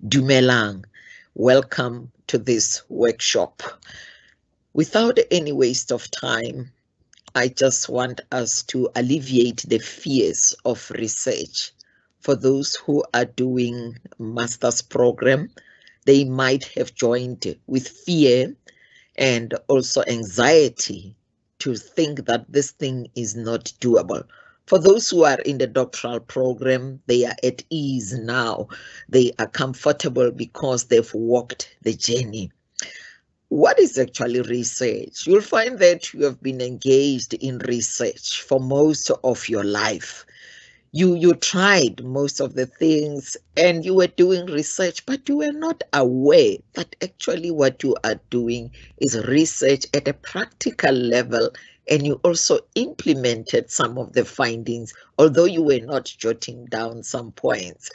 Dumelang. Welcome to this workshop. Without any waste of time, I just want us to alleviate the fears of research. For those who are doing master's program, they might have joined with fear and also anxiety to think that this thing is not doable. For those who are in the doctoral program, they are at ease now. They are comfortable because they've walked the journey. What is actually research? You'll find that you have been engaged in research for most of your life. You tried most of the things and you were doing research, but you were not aware that actually what you are doing is research at a practical level, and you also implemented some of the findings, although you were not jotting down some points.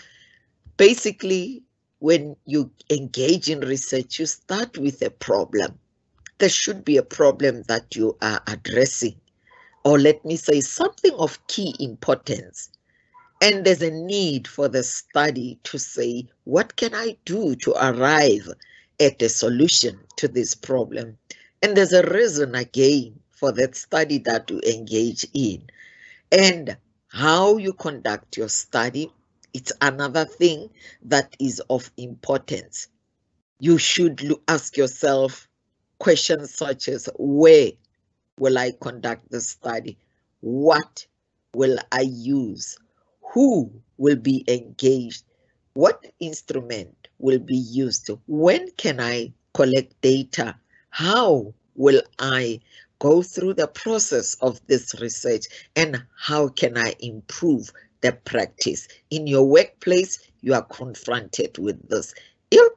Basically, when you engage in research, you start with a problem. There should be a problem that you are addressing, or let me say something of key importance. And there's a need for the study to say, what can I do to arrive at a solution to this problem? And there's a reason again for that study that you engage in. And how you conduct your study, it's another thing that is of importance. You should ask yourself questions such as, where will I conduct the study? What will I use? Who will be engaged? What instrument will be used? When can I collect data? How will I go through the process of this research? And how can I improve the practice? In your workplace, you are confronted with this.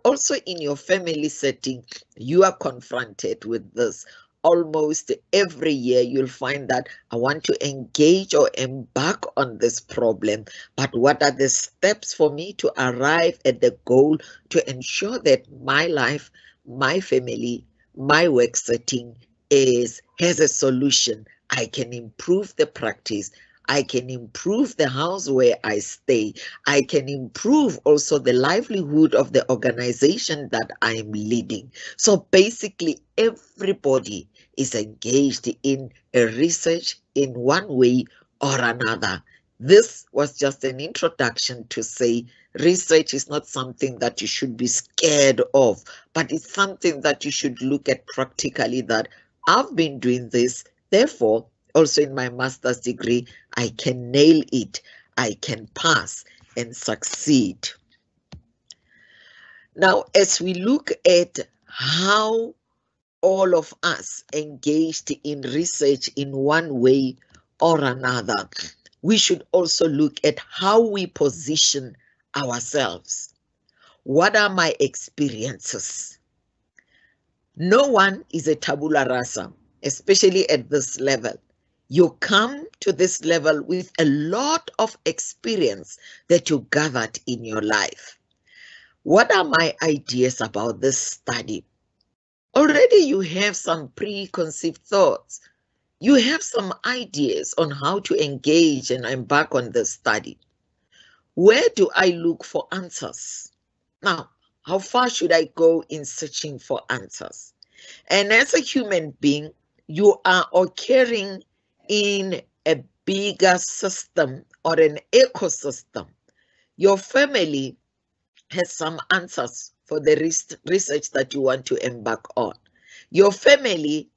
Also in your family setting, you are confronted with this. Almost every year you'll find that I want to engage or embark on this problem, but what are the steps for me to arrive at the goal to ensure that my life, my family, my work setting has a solution? I can improve the practice. I can improve the house where I stay. I can improve also the livelihood of the organization that I'm leading. So basically, everybody is engaged in a research in one way or another. This was just an introduction to say research is not something that you should be scared of, but it's something that you should look at practically, that I've been doing this, therefore, also in my master's degree, I can nail it, I can pass and succeed. Now, as we look at how all of us engaged in research in one way or another, we should also look at how we position ourselves. What are my experiences? No one is a tabula rasa, especially at this level. You come to this level with a lot of experience that you gathered in your life. What are my ideas about this study? Already you have some preconceived thoughts. You have some ideas on how to engage and embark on this study. Where do I look for answers? Now, how far should I go in searching for answers? And as a human being, you are occurring in a bigger system or an ecosystem. Your family has some answers for the research that you want to embark on. Your family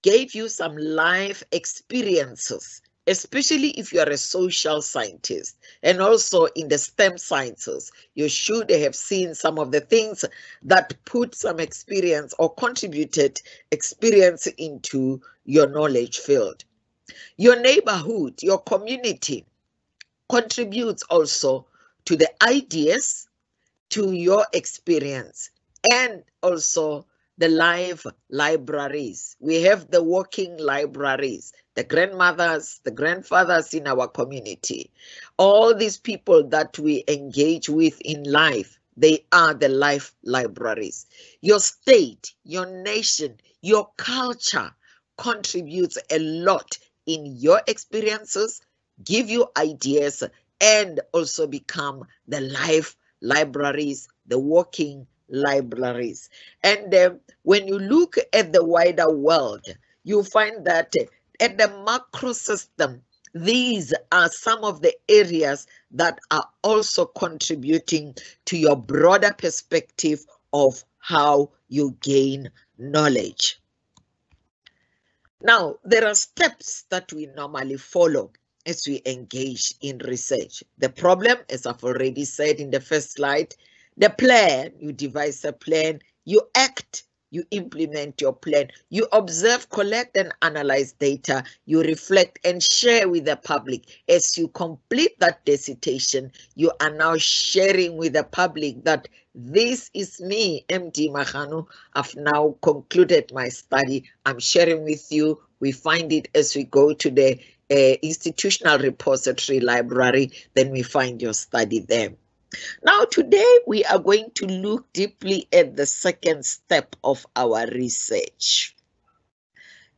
gave you some life experiences, especially if you are a social scientist, and also in the STEM sciences, you should have seen some of the things that put some experience or contributed experience into your knowledge field. Your neighborhood, your community contributes also to the ideas, to your experience, and also the live libraries. We have the working libraries, the grandmothers, the grandfathers in our community. All these people that we engage with in life, they are the life libraries. Your state, your nation, your culture contributes a lot in your experiences, give you ideas, and also become the life libraries, the working libraries. And when you look at the wider world, you find that at the macro system, these are some of the areas that are also contributing to your broader perspective of how you gain knowledge. Now, there are steps that we normally follow as we engage in research. The problem, as I've already said in the first slide, the plan, you devise a plan, you act, you implement your plan, you observe, collect and analyze data, you reflect and share with the public. As you complete that dissertation, you are now sharing with the public that this is me, MD Magano. I've now concluded my study. I'm sharing with you. We find it as we go to the institutional repository library, then we find your study there. Now, today we are going to look deeply at the second step of our research.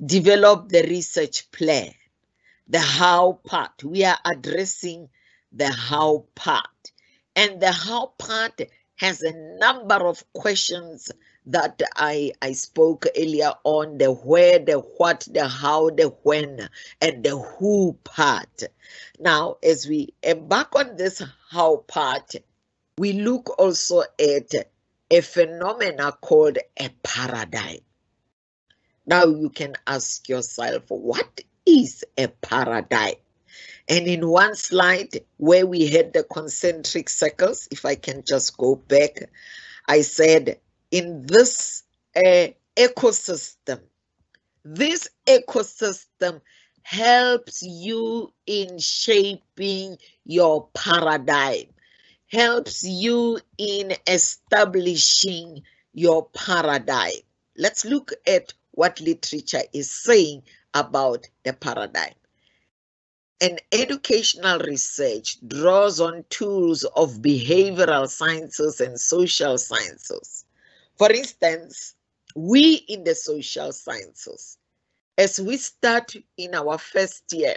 Develop the research plan, the how part. We are addressing the how part. And the how part has a number of questions that I spoke earlier on, the where, the what, the how, the when, and the who part. Now, as we embark on this how part, we look also at a phenomena called a paradigm. Now you can ask yourself, what is a paradigm? And in one slide where we had the concentric circles, if I can just go back, I said in this ecosystem, this ecosystem helps you in shaping your paradigm, helps you in establishing your paradigm. Let's look at what literature is saying about the paradigm. And educational research draws on tools of behavioral sciences and social sciences. For instance, we in the social sciences, as we start in our first year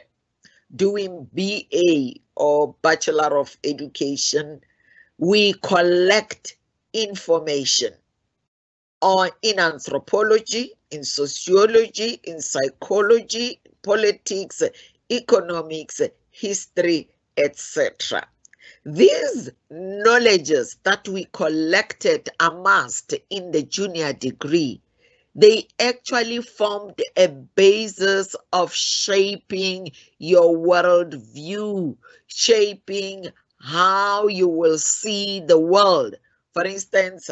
doing BA or Bachelor of Education, we collect information in anthropology, in sociology, in psychology, politics, economics, history, etc. These knowledges that we collected, amassed in the junior degree, they actually formed a basis of shaping your worldview, shaping how you will see the world. For instance,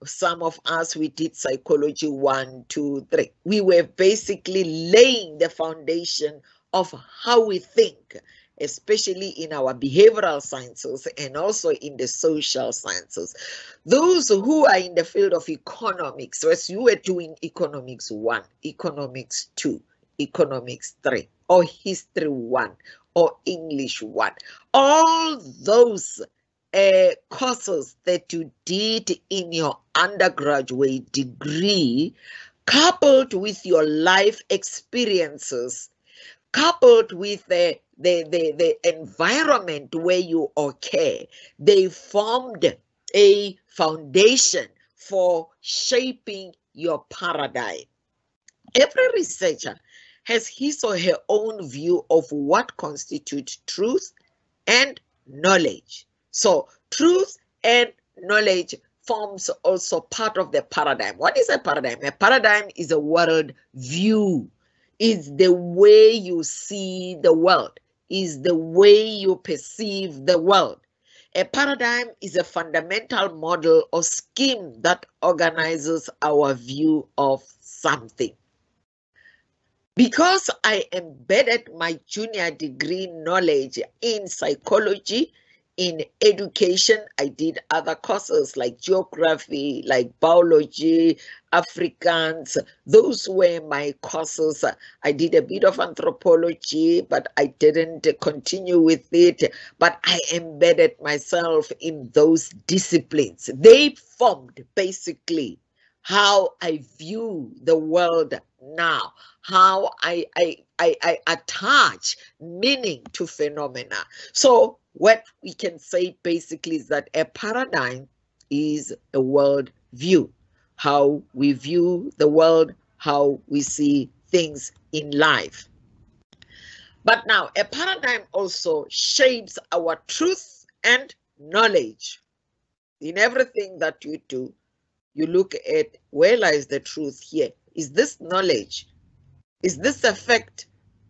some of us, we did psychology 1, 2, 3. We were basically laying the foundation of how we think, especially in our behavioral sciences and also in the social sciences. Those who are in the field of economics, so as you were doing economics 1, economics 2, economics 3, or history 1, or English 1, all those courses that you did in your undergraduate degree, coupled with your life experiences, coupled with the environment where you occur, they formed a foundation for shaping your paradigm. Every researcher has his or her own view of what constitutes truth and knowledge. So truth and knowledge forms also part of the paradigm. What is a paradigm? A paradigm is a world view. Is the way you see the world, is the way you perceive the world. A paradigm is a fundamental model or scheme that organizes our view of something. Because I embedded my junior degree knowledge in psychology, in education, I did other courses like geography, like biology, Africans. Those were my courses. I did a bit of anthropology, but I didn't continue with it. But I embedded myself in those disciplines. They formed basically how I view the world now, how I attach meaning to phenomena. So what we can say basically is that a paradigm is a world view, how we view the world, how we see things in life. But now, a paradigm also shapes our truth and knowledge. In everything that you do, you look at where lies the truth here. Is this knowledge? Is this a fact,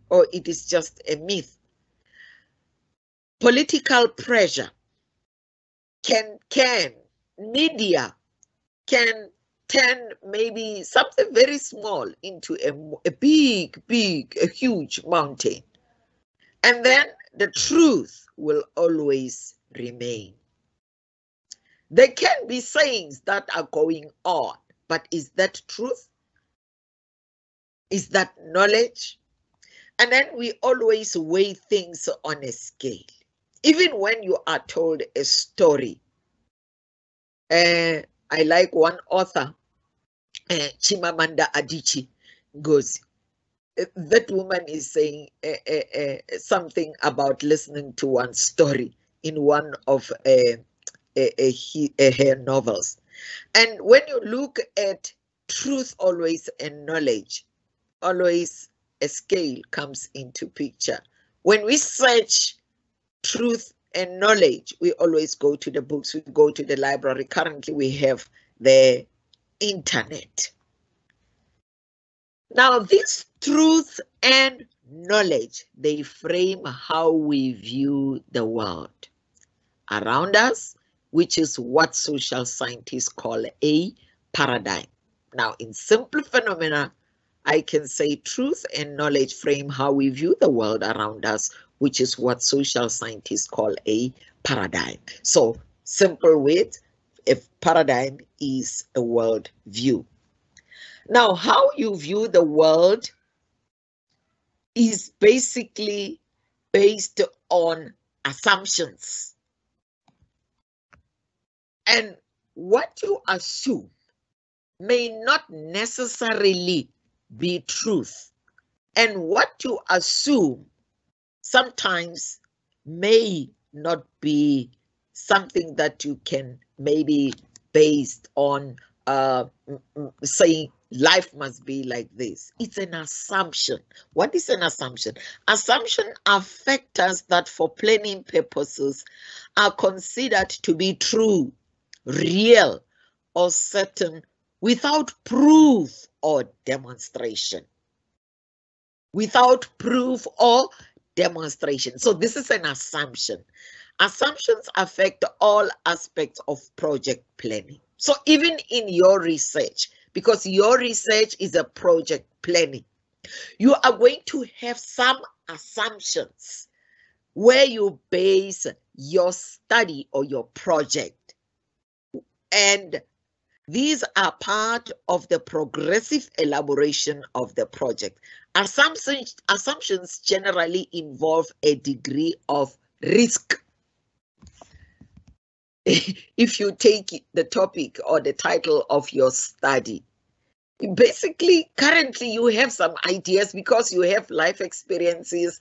or it is just a myth? Political pressure can media can turn maybe something very small into a big, a huge mountain. And then the truth will always remain. There can be sayings that are going on, but is that truth? Is that knowledge? And then we always weigh things on a scale. Even when you are told a story, I like one author, Chimamanda Adichie Ngozi. That woman is saying something about listening to one story in one of her novels. And when you look at truth always and knowledge, always a scale comes into picture. When we search truth and knowledge, we always go to the books, we go to the library. Currently, we have the internet. Now, this truth and knowledge, they frame how we view the world around us, which is what social scientists call a paradigm. Now, in simple phenomena, I can say truth and knowledge frame how we view the world around us, which is what social scientists call a paradigm. So, simple with, a paradigm is a world view. Now, how you view the world is basically based on assumptions. And what you assume may not necessarily be truth. And what you assume sometimes may not be something that you can maybe based on saying life must be like this. It's an assumption. What is an assumption? Assumption are factors that for planning purposes are considered to be true, real, or certain without proof or demonstration. Without proof or demonstration. So this is an assumption. Assumptions affect all aspects of project planning. So even in your research, because your research is a project planning, you are going to have some assumptions where you base your study or your project. And these are part of the progressive elaboration of the project. Assumptions generally involve a degree of risk. If you take the topic or the title of your study, basically, currently you have some ideas because you have life experiences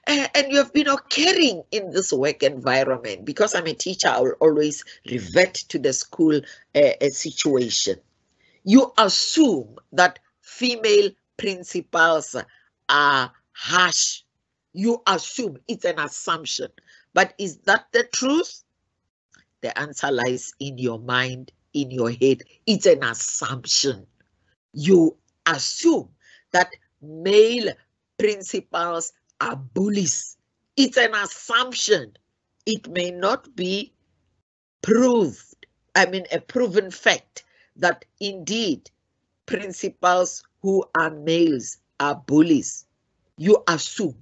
and you have been occurring in this work environment. Because I'm a teacher, I will always revert to the school situation. You assume that female principals are harsh. You assume, it's an assumption. But is that the truth? The answer lies in your mind, in your head. It's an assumption. You assume that male principals are bullies. It's an assumption. It may not be proved, a proven fact that indeed principals who are males are bullies. You assume.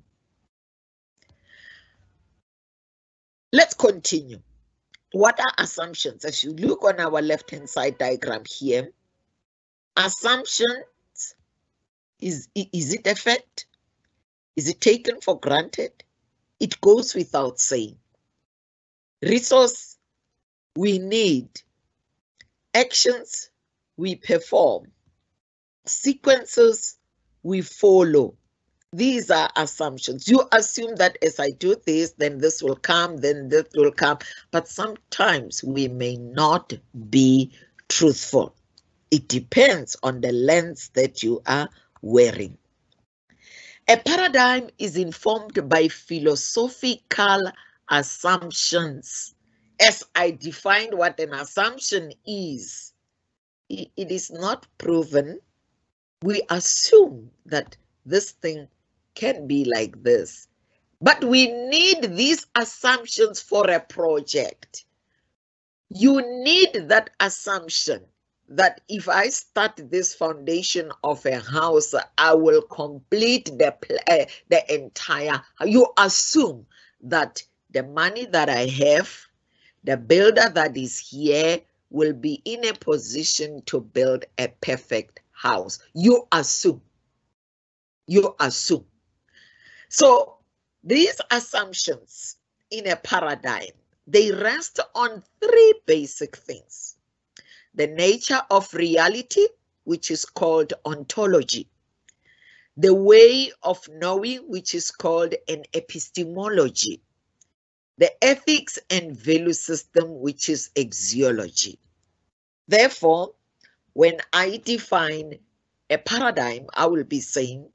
Let's continue. What are assumptions? As you look on our left-hand side diagram here, assumptions, is it a fact? Is it taken for granted? It goes without saying. Resource we need. Actions we perform. Sequences we follow. These are assumptions. You assume that as I do this, then this will come, then that will come. But sometimes we may not be truthful. It depends on the lens that you are wearing. A paradigm is informed by philosophical assumptions. As I defined what an assumption is, it is not proven. We assume that this thing can be like this, but we need these assumptions for a project. You need that assumption that if I start this foundation of a house, I will complete the entire. You assume that the money that I have, the builder that is here will be in a position to build a perfect house. You assume. You assume. So these assumptions in a paradigm, they rest on three basic things. The nature of reality, which is called ontology. The way of knowing, which is called an epistemology. The ethics and value system, which is axiology. Therefore, when I define a paradigm, I will be saying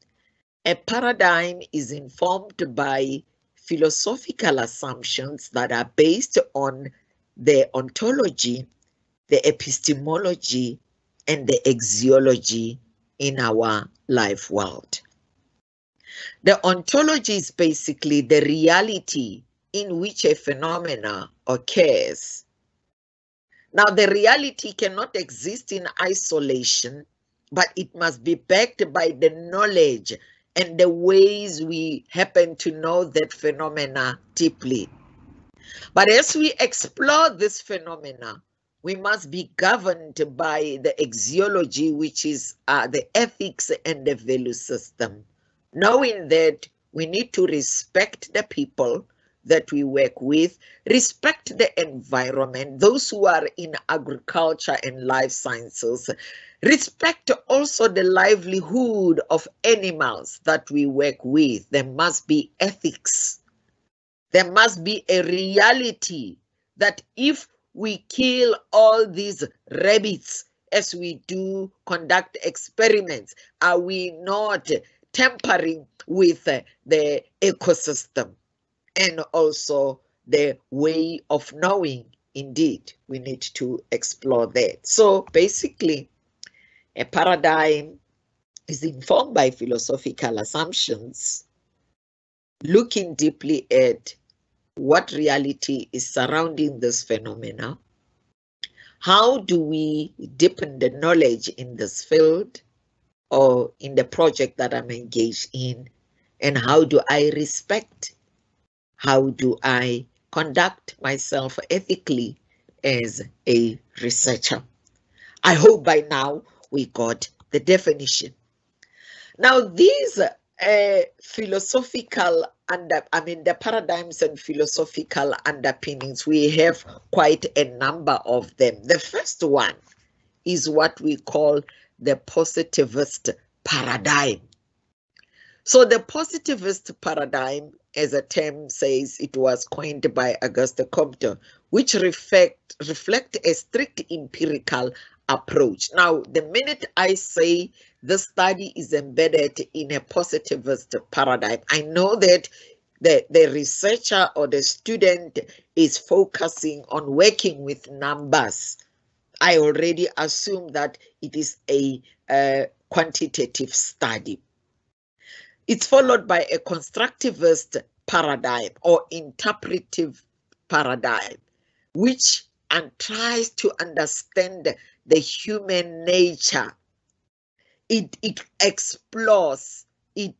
a paradigm is informed by philosophical assumptions that are based on the ontology, the epistemology, and the axiology in our life world. The ontology is basically the reality in which a phenomena occurs. Now, the reality cannot exist in isolation, but it must be backed by the knowledge and the ways we happen to know that phenomena deeply. But as we explore this phenomena, we must be governed by the axiology, which is the ethics and the value system, knowing that we need to respect the people that we work with, respect the environment, those who are in agriculture and life sciences, respect also the livelihood of animals that we work with. There must be ethics. There must be a reality that if we kill all these rabbits as we do conduct experiments, are we not tampering with the ecosystem? And also the way of knowing. Indeed, we need to explore that. So basically, a paradigm is informed by philosophical assumptions, looking deeply at what reality is surrounding this phenomena. How do we deepen the knowledge in this field or in the project that I'm engaged in? And how do I respect? How do I conduct myself ethically as a researcher? I hope by now we got the definition. Now, these philosophical the paradigms and philosophical underpinnings, we have quite a number of them. The first one is what we call the positivist paradigm. So the positivist paradigm, as a term says, it was coined by Auguste Comte, which reflect a strict empirical approach. Now, the minute I say the study is embedded in a positivist paradigm, I know that the researcher or the student is focusing on working with numbers. I already assume that it is a quantitative study. It's followed by a constructivist paradigm or interpretive paradigm, which tries to understand the human nature. It explores, it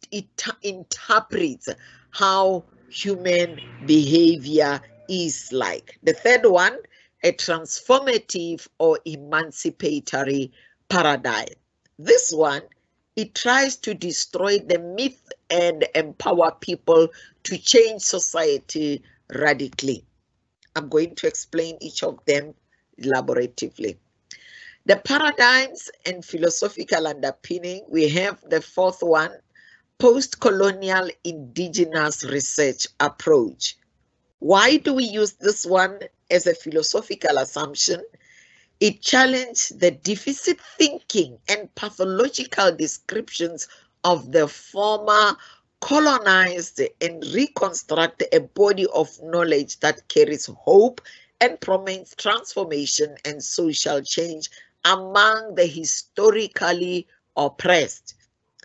interprets how human behavior is like. The third one, a transformative or emancipatory paradigm. This one, it tries to destroy the myth and empower people to change society radically. I'm going to explain each of them elaboratively. The paradigms and philosophical underpinning, we have the fourth one, post-colonial indigenous research approach. Why do we use this one as a philosophical assumption? It challenged the deficit thinking and pathological descriptions of the former colonized and reconstruct a body of knowledge that carries hope and promotes transformation and social change among the historically oppressed.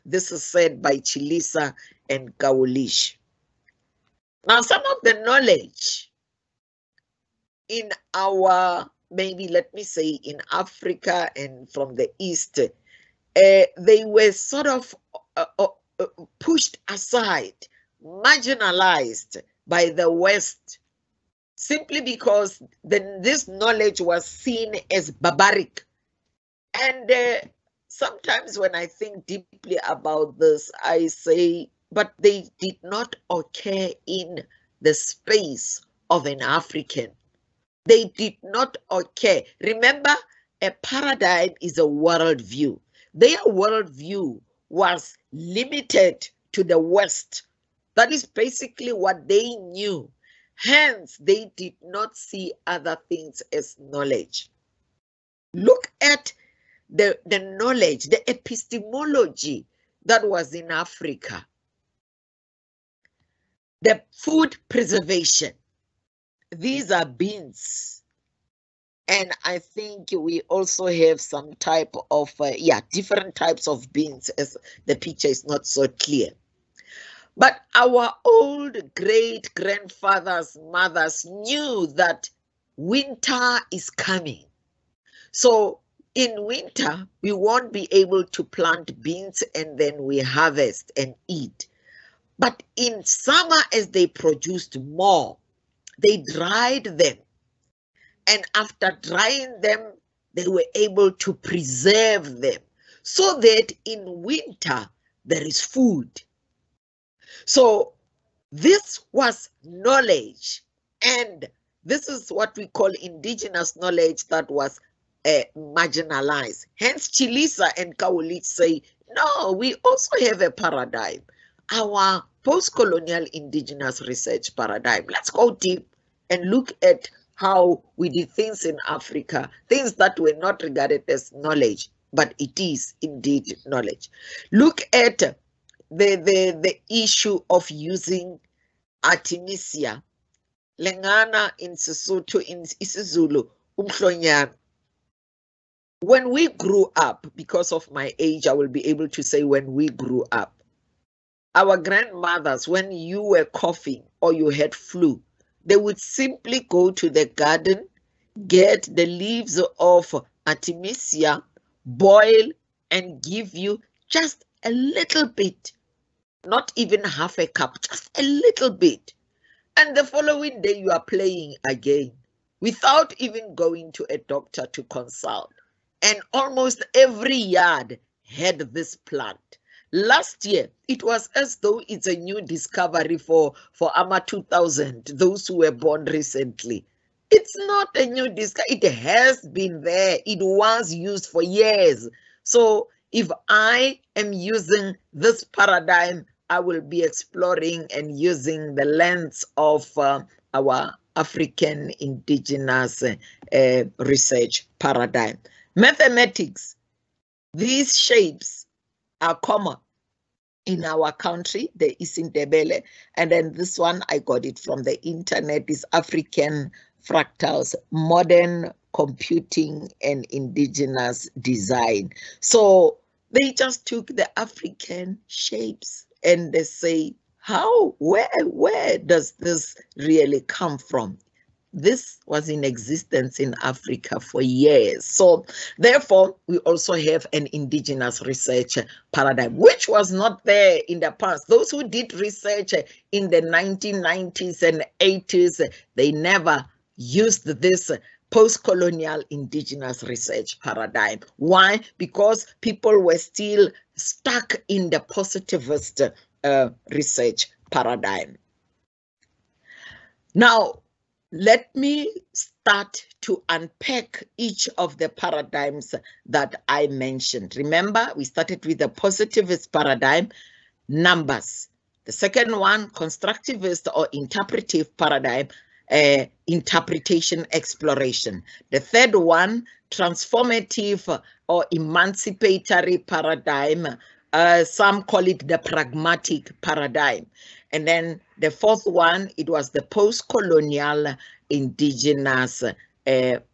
This is said by Chilisa and Kawulish. Now, some of the knowledge in our, maybe let me say in Africa and from the East, they were sort of pushed aside, marginalized by the West, simply because this knowledge was seen as barbaric. And sometimes when I think deeply about this, I say, but they did not occur in the space of an African. They did not occur. Remember, a paradigm is a worldview. Their worldview was limited to the West. That is basically what they knew. Hence, they did not see other things as knowledge. Look at the knowledge, the epistemology that was in Africa. The food preservation. These are beans. And I think we also have some type of, different types of beans, as the picture is not so clear. But our old great-grandfathers, mothers knew that winter is coming. So in winter, we won't be able to plant beans and then we harvest and eat. But in summer, as they produced more, they dried them. And after drying them, they were able to preserve them so that in winter, there is food. So this was knowledge. And this is what we call indigenous knowledge that was marginalized. Hence, Chilisa and Kawulich say, no, we also have a paradigm. Our post-colonial indigenous research paradigm. Let's go deep and look at how we did things in Africa, things that were not regarded as knowledge, but it is indeed knowledge. Look at the issue of using Artemisia, Lengana in Sesotho, in isiZulu, umhlonyana. When we grew up, because of my age, I will be able to say when we grew up, our grandmothers, when you were coughing or you had flu, they would simply go to the garden, get the leaves of Artemisia, boil, and give you just a little bit, not even half a cup, just a little bit. And the following day you are playing again without even going to a doctor to consult. And almost every yard had this plant. Last year, it was as though it's a new discovery for AMA 2000, those who were born recently. It's not a new discovery. It has been there. It was used for years. So if I am using this paradigm, I will be exploring and using the lens of our African indigenous research paradigm. Mathematics, these shapes are common in our country. There is Ndebele, and then this one I got it from the internet, is African fractals, modern computing and indigenous design. So they just took the African shapes and they say, how, where does this really come from? This was in existence in Africa for years. So therefore, we also have an indigenous research paradigm, which was not there in the past. Those who did research in the 1990s and 80s, they never used this post-colonial indigenous research paradigm. Why? Because people were still stuck in the positivist research paradigm. Now, let me start to unpack each of the paradigms that I mentioned. Remember, we started with the positivist paradigm, numbers. The second one, constructivist or interpretive paradigm, interpretation exploration. The third one, transformative or emancipatory paradigm. Some call it the pragmatic paradigm. And then the fourth one, it was the postcolonial indigenous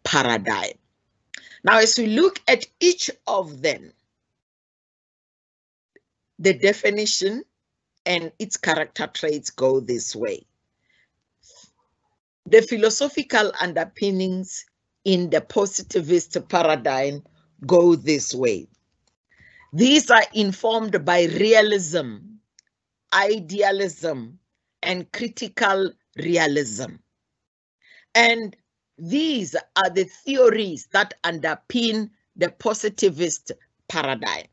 paradigm. Now, as we look at each of them, the definition and its character traits go this way. The philosophical underpinnings in the positivist paradigm go this way. These are informed by realism, idealism, and critical realism. And these are the theories that underpin the positivist paradigm.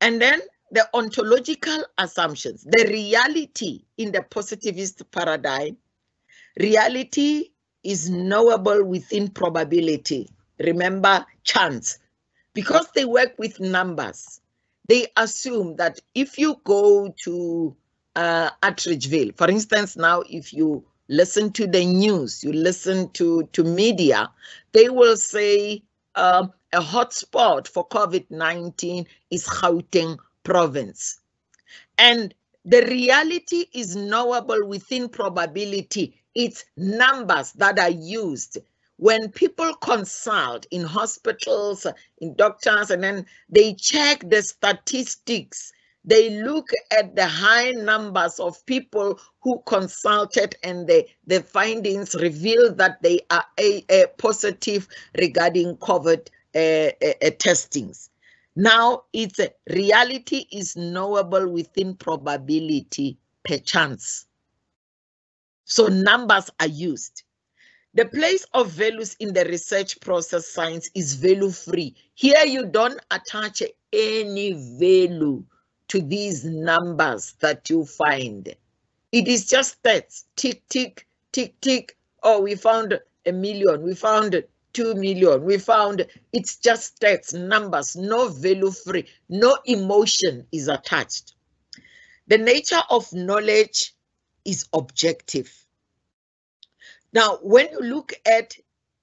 And then the ontological assumptions, the reality in the positivist paradigm. Reality is knowable within probability. Remember, chance. Because they work with numbers, they assume that if you go to Attridgeville, for instance, now if you listen to the news, you listen to media, they will say a hotspot for COVID-19 is Gauteng province. And the reality is knowable within probability. It's numbers that are used. When people consult in hospitals, in doctors, and then they check the statistics, they look at the high numbers of people who consulted, and the findings reveal that they are a positive regarding COVID testings. Now, it's reality is knowable within probability per chance. So numbers are used. The place of values in the research process science is value-free. Here you don't attach any value to these numbers that you find. It is just stats, tick, tick, tick, tick. Oh, we found 1 million, we found 2 million, we found, it's just stats, numbers, no value-free, no emotion is attached. The nature of knowledge is objective. Now, when you look at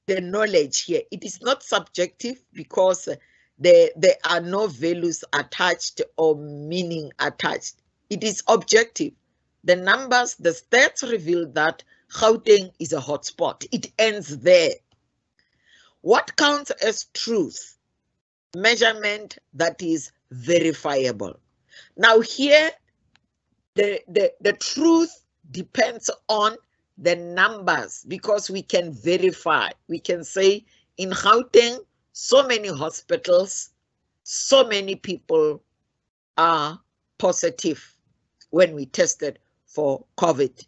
the knowledge here, it is not subjective because there are no values attached or meaning attached. It is objective. The numbers, the stats reveal that Gauteng is a hotspot. It ends there. What counts as truth? Measurement that is verifiable. Now here, the truth depends on the numbers because we can verify. We can say in Gauteng, so many hospitals, so many people are positive when we tested for COVID.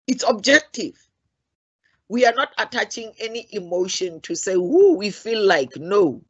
It's objective. We are not attaching any emotion to say, whoo, we feel like, no.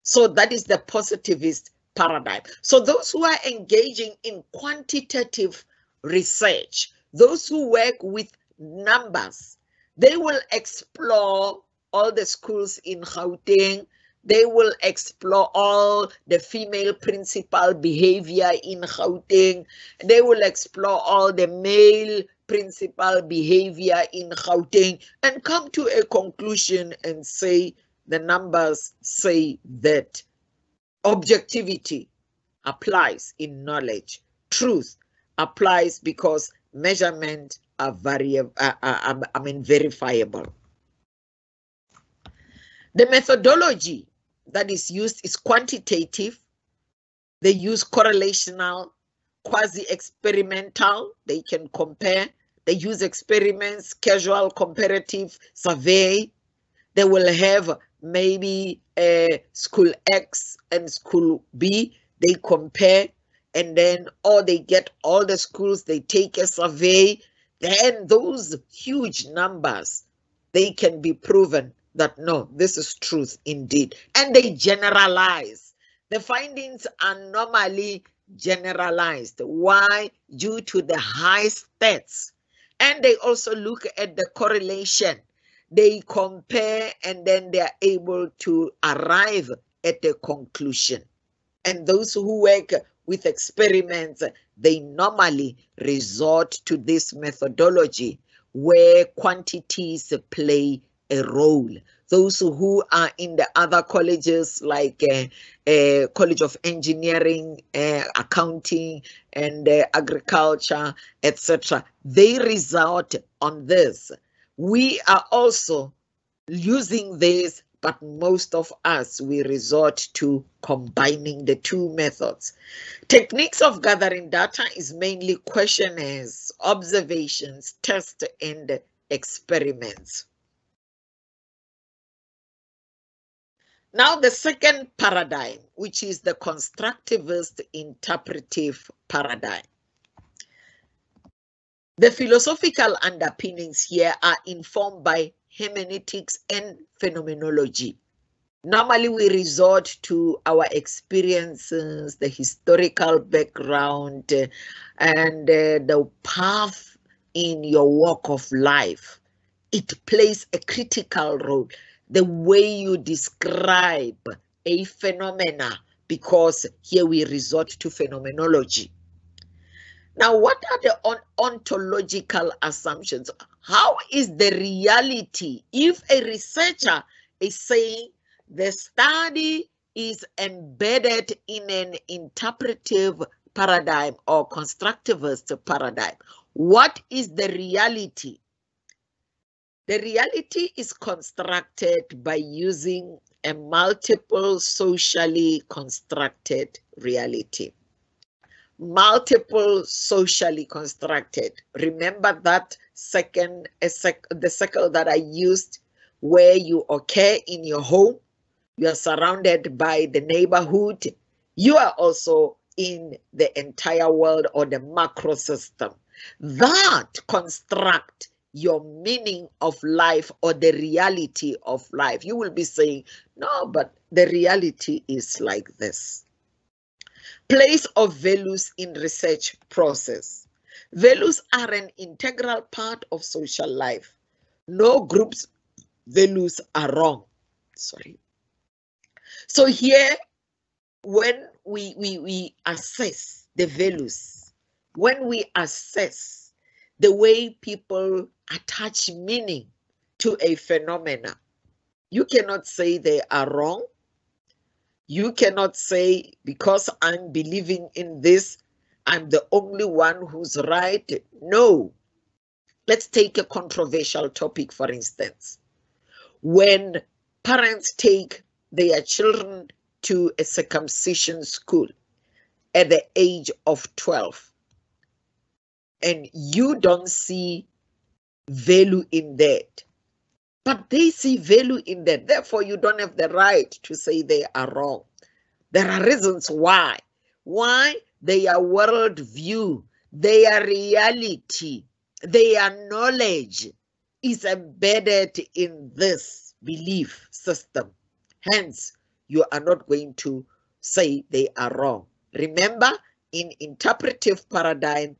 So that is the positivist paradigm. So those who are engaging in quantitative research, those who work with numbers, they will explore all the schools in Gauteng. They will explore all the female principal behavior in Gauteng. They will explore all the male principal behavior in Gauteng and come to a conclusion and say the numbers say that objectivity applies in knowledge. Truth applies because measurement are verifiable. The methodology that is used is quantitative. They use correlational, quasi-experimental. They can compare. They use experiments, casual, comparative, survey. They will have maybe school X and school B. They compare, and then, or they get all the schools, they take a survey. Then those huge numbers, they can be proven that no, this is truth indeed. And they generalize. The findings are normally generalized. Why? Due to the high stats. And they also look at the correlation. They compare and then they are able to arrive at a conclusion. And those who work with experiments, they normally resort to this methodology where quantities play a role. Those who are in the other colleges like College of Engineering, Accounting, and Agriculture, etc., they resort on this. We are also using this, but most of us, we resort to combining the two methods. Techniques of gathering data is mainly questionnaires, observations, tests, and experiments. Now, the second paradigm, which is the constructivist interpretive paradigm. The philosophical underpinnings here are informed by hermeneutics and phenomenology. Normally, we resort to our experiences, the historical background, and the path in your walk of life. It plays a critical role. The way you describe a phenomena, because here we resort to phenomenology. Now, what are the ontological assumptions? How is the reality? If a researcher is saying the study is embedded in an interpretive paradigm or constructivist paradigm, what is the reality? The reality is constructed by using a multiple socially constructed reality. Multiple socially constructed. Remember that the circle that I used, where you occur in your home, you are surrounded by the neighborhood, you are also in the entire world or the macro system. That construct your meaning of life or the reality of life. You will be saying, no, but the reality is like this. Place of values in research process. Values are an integral part of social life. No group's values are wrong. Sorry. So here, when we assess the values, when we assess the way people attach meaning to a phenomena, you cannot say they are wrong. You cannot say, because I'm believing in this, I'm the only one who's right. No. Let's take a controversial topic, for instance. When parents take their children to a circumcision school at the age of 12, and you don't see value in that, but they see value in that. Therefore, you don't have the right to say they are wrong. There are reasons why. Why? Their worldview, their reality, their knowledge is embedded in this belief system. Hence, you are not going to say they are wrong. Remember, in interpretive paradigm,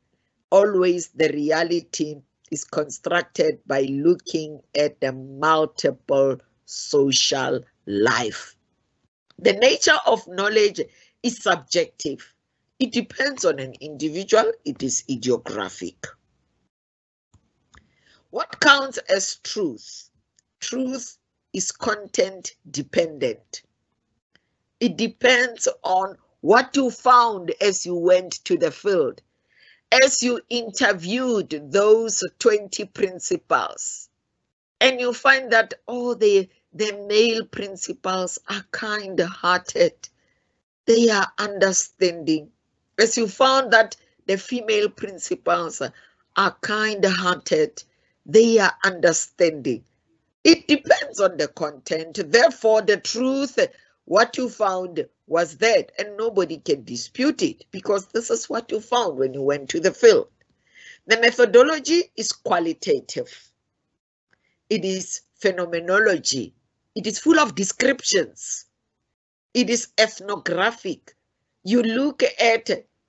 always the reality is constructed by looking at the multiple social life. The nature of knowledge is subjective. It depends on an individual. It is idiographic. What counts as truth? Truth is content dependent. It depends on what you found as you went to the field. As you interviewed those 20 principals, and you find that, oh, the male principals are kind-hearted. They are understanding. As you found that the female principals are kind-hearted, they are understanding. It depends on the content. Therefore, the truth, what you found was that, and nobody can dispute it, because this is what you found when you went to the field. The methodology is qualitative. It is phenomenology. It is full of descriptions. It is ethnographic. You look at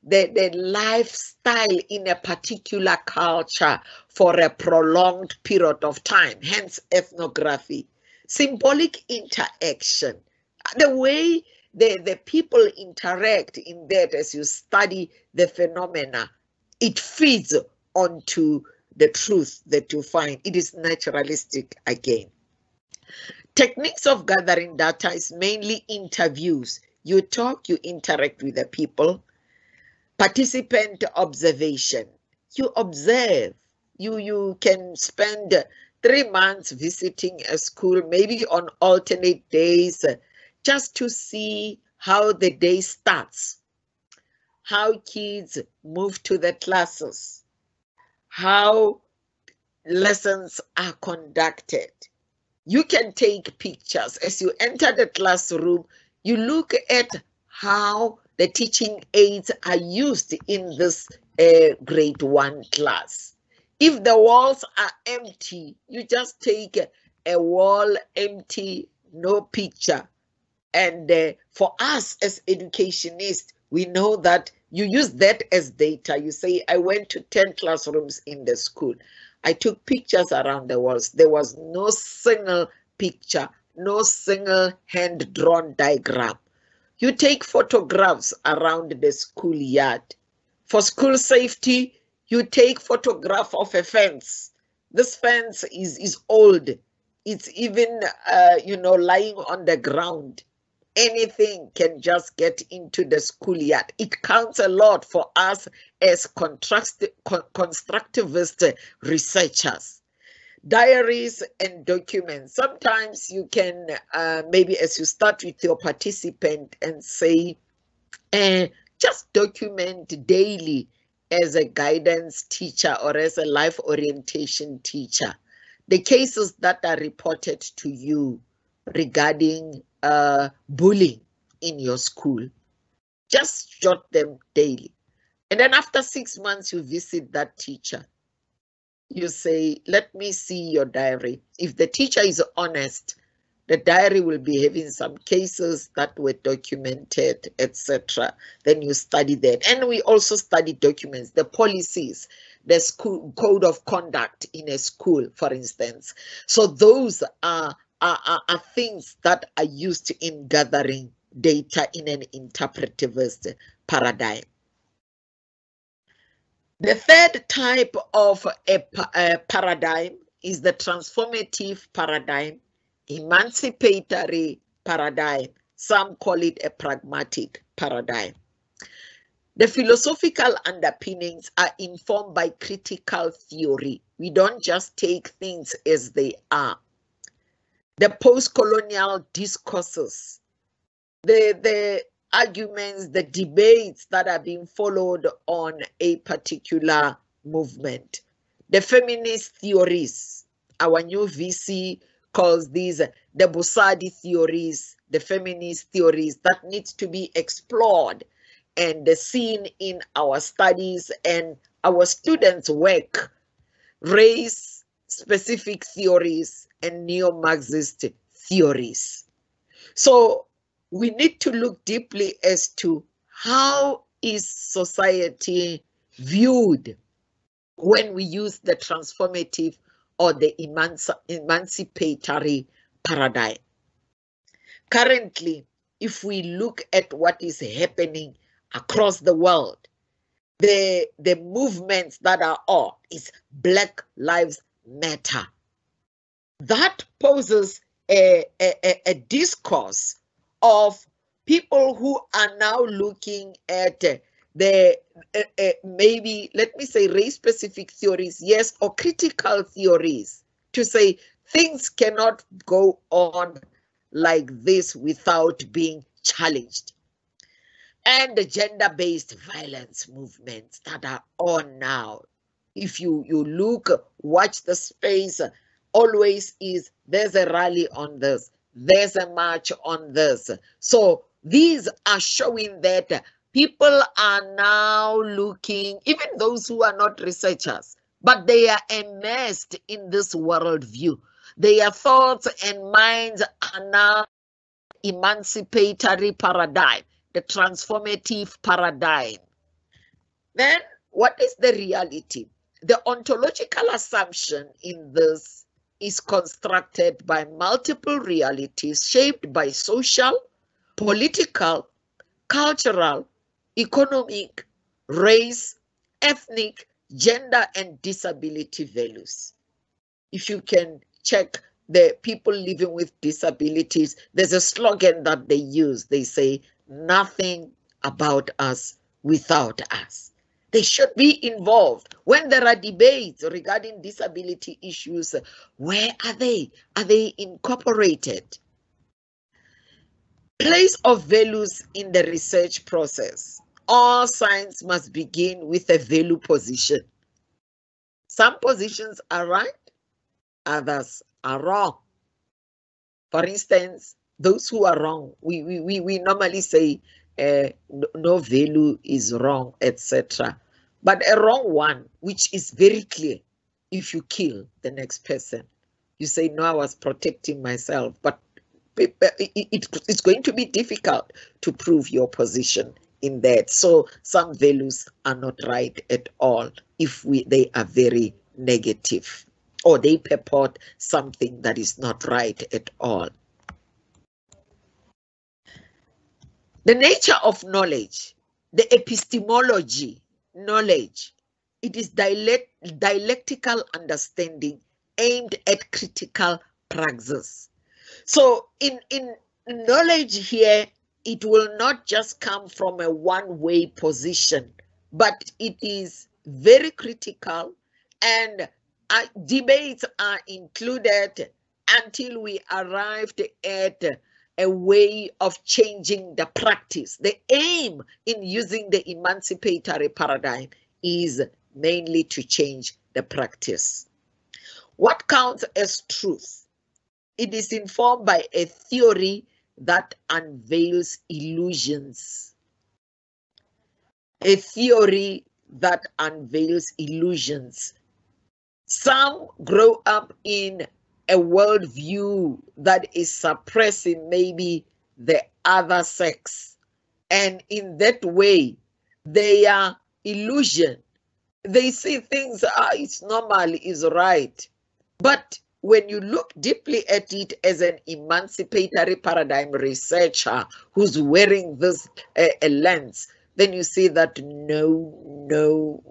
the lifestyle in a particular culture for a prolonged period of time, hence ethnography. Symbolic interaction, the way the people interact in that as you study the phenomena. It feeds onto the truth that you find. It is naturalistic again. Techniques of gathering data is mainly interviews. You talk, you interact with the people. Participant observation. You observe. You can spend 3 months visiting a school, maybe on alternate days, just to see how the day starts, how kids move to the classes, how lessons are conducted. You can take pictures. As you enter the classroom, you look at how the teaching aids are used in this grade 1 class. If the walls are empty, you just take a wall empty, no picture. And for us as educationists, we know that you use that as data. You say, I went to 10 classrooms in the school. I took pictures around the walls. There was no single picture, no single hand-drawn diagram. You take photographs around the schoolyard. For school safety, you take photograph of a fence. This fence is old. It's even, lying on the ground. Anything can just get into the schoolyard. It counts a lot for us as constructivist researchers. Diaries and documents. Sometimes you can, maybe as you start with your participant and say, just document daily as a guidance teacher or as a life orientation teacher, the cases that are reported to you regarding bullying in your school. Just jot them daily. And then after 6 months, you visit that teacher. You say, let me see your diary. If the teacher is honest, the diary will be having some cases that were documented, etc. Then you study that. And we also study documents, the policies, the school code of conduct in a school, for instance. So those are things that are used in gathering data in an interpretivist paradigm. The third type of a paradigm is the transformative paradigm, emancipatory paradigm. Some call it a pragmatic paradigm. The philosophical underpinnings are informed by critical theory. We don't just take things as they are. The postcolonial discourses, the arguments, the debates that are being followed on a particular movement. The feminist theories, our new VC calls these the Busadi theories, the feminist theories that need to be explored and seen in our studies and our students' work, race-specific theories and neo-Marxist theories. So we need to look deeply as to how is society viewed when we use the transformative or the emancipatory paradigm. Currently, if we look at what is happening across the world, the movements that are on is Black Lives Matter. That poses a discourse of people who are now looking at the maybe, let me say, race-specific theories, yes, or critical theories, to say things cannot go on like this without being challenged. And the gender-based violence movements that are on now. If you look, watch the space, always is, there's a rally on this, there's a march on this. So these are showing that people are now looking, even those who are not researchers, but they are immersed in this worldview. Their thoughts and minds are now emancipatory paradigm, the transformative paradigm. Then what is the reality? The ontological assumption in this is constructed by multiple realities shaped by social, political, cultural, economic, race, ethnic, gender, and disability values. If you can check the people living with disabilities, there's a slogan that they use. They say, nothing about us without us. They should be involved. When there are debates regarding disability issues, where are they? Are they incorporated? Place of values in the research process. All science must begin with a value position. Some positions are right, others are wrong. For instance, those who are wrong, we normally say no value is wrong, etc. But a wrong one, which is very clear, if you kill the next person, you say, no, I was protecting myself, but it's going to be difficult to prove your position in that. So some values are not right at all if they are very negative, or they purport something that is not right at all. The nature of knowledge, the epistemology, knowledge, it is dialectical understanding aimed at critical praxis. So in knowledge here, it will not just come from a one-way position, but it is very critical, and debates are included until we arrived at a way of changing the practice. The aim in using the emancipatory paradigm is mainly to change the practice. What counts as truth? It is informed by a theory that unveils illusions. A theory that unveils illusions. Some grow up in a worldview that is suppressing maybe the other sex, and in that way, they are illusion. They see things, it's normal, it's right. But when you look deeply at it as an emancipatory paradigm researcher who's wearing this lens, then you see that no,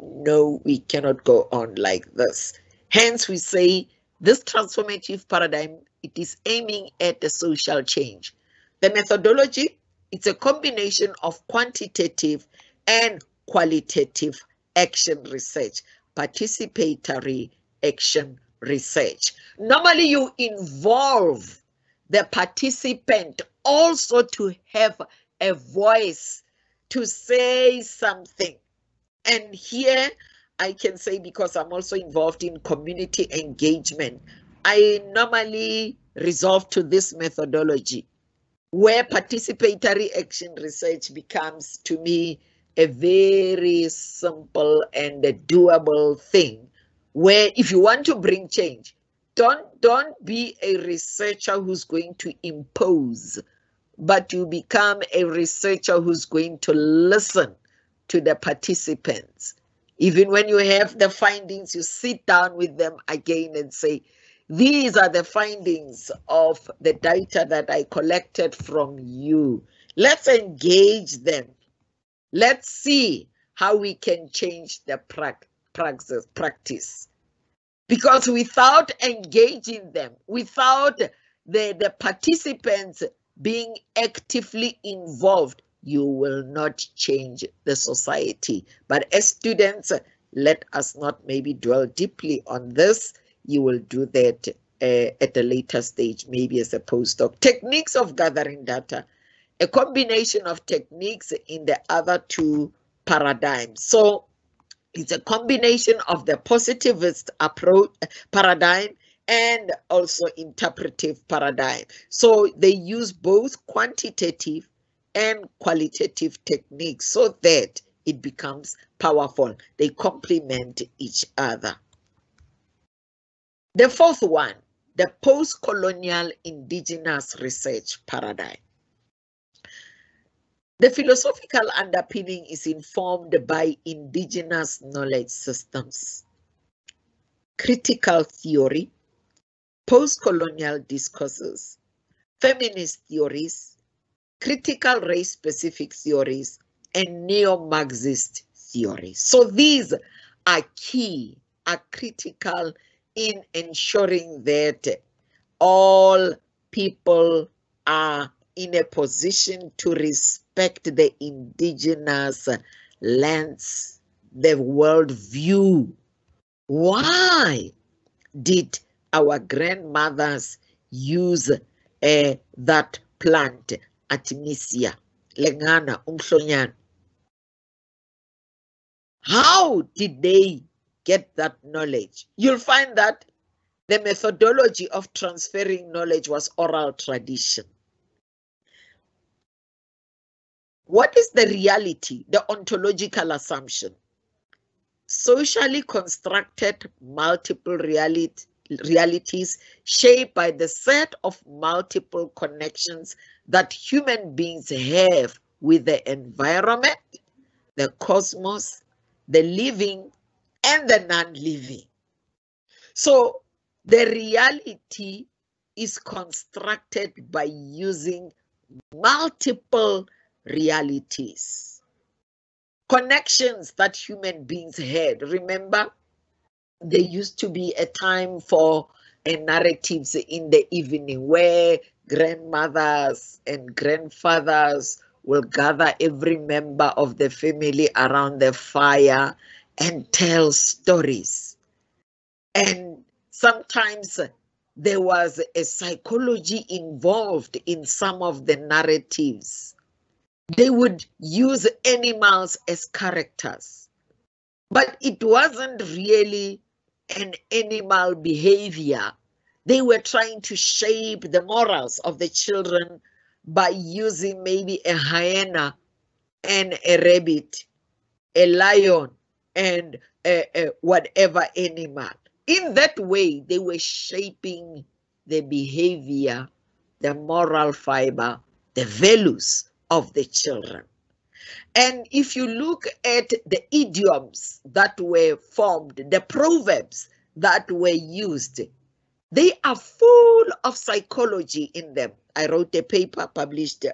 we cannot go on like this. Hence, we say this transformative paradigm, it is aiming at a social change. The methodology, it's a combination of quantitative and qualitative action research, participatory action research. Normally, you involve the participant also to have a voice, to say something. And here I can say, because I'm also involved in community engagement, I normally resort to this methodology where participatory action research becomes to me a very simple and a doable thing, where if you want to bring change, don't be a researcher who's going to impose, but you become a researcher who's going to listen to the participants. Even when you have the findings, you sit down with them again and say, these are the findings of the data that I collected from you. Let's engage them. Let's see how we can change the practice. Because without engaging them, without the participants being actively involved, you will not change the society. But as students, let us not maybe dwell deeply on this. You will do that at a later stage, maybe as a postdoc. Techniques of gathering data, a combination of techniques in the other two paradigms. So it's a combination of the positivist approach paradigm and also interpretive paradigm. So they use both quantitative and qualitative techniques so that it becomes powerful. They complement each other. The fourth one, the postcolonial indigenous research paradigm. The philosophical underpinning is informed by indigenous knowledge systems, critical theory, postcolonial discourses, feminist theories, critical race-specific theories, and neo-Marxist theories. So these are key, are critical in ensuring that all people are in a position to respect the indigenous lands, the world view. Why did our grandmothers use that plant, Artemisia, Lengana, Umhlonyan? How did they get that knowledge? You'll find that the methodology of transferring knowledge was oral tradition. What is the reality, the ontological assumption? Socially constructed multiple realities shaped by the set of multiple connections that human beings have with the environment, the cosmos, the living, and the non-living. So the reality is constructed by using multiple realities, connections that human beings had. Remember, there used to be a time for narratives in the evening where grandmothers and grandfathers will gather every member of the family around the fire and tell stories. And sometimes there was a psychology involved in some of the narratives. They would use animals as characters, but it wasn't really an animal behavior. They were trying to shape the morals of the children by using maybe a hyena and a rabbit, a lion and whatever animal. In that way, they were shaping the behavior, the moral fiber, the values of the children. And if you look at the idioms that were formed, the proverbs that were used, they are full of psychology in them. I wrote a paper published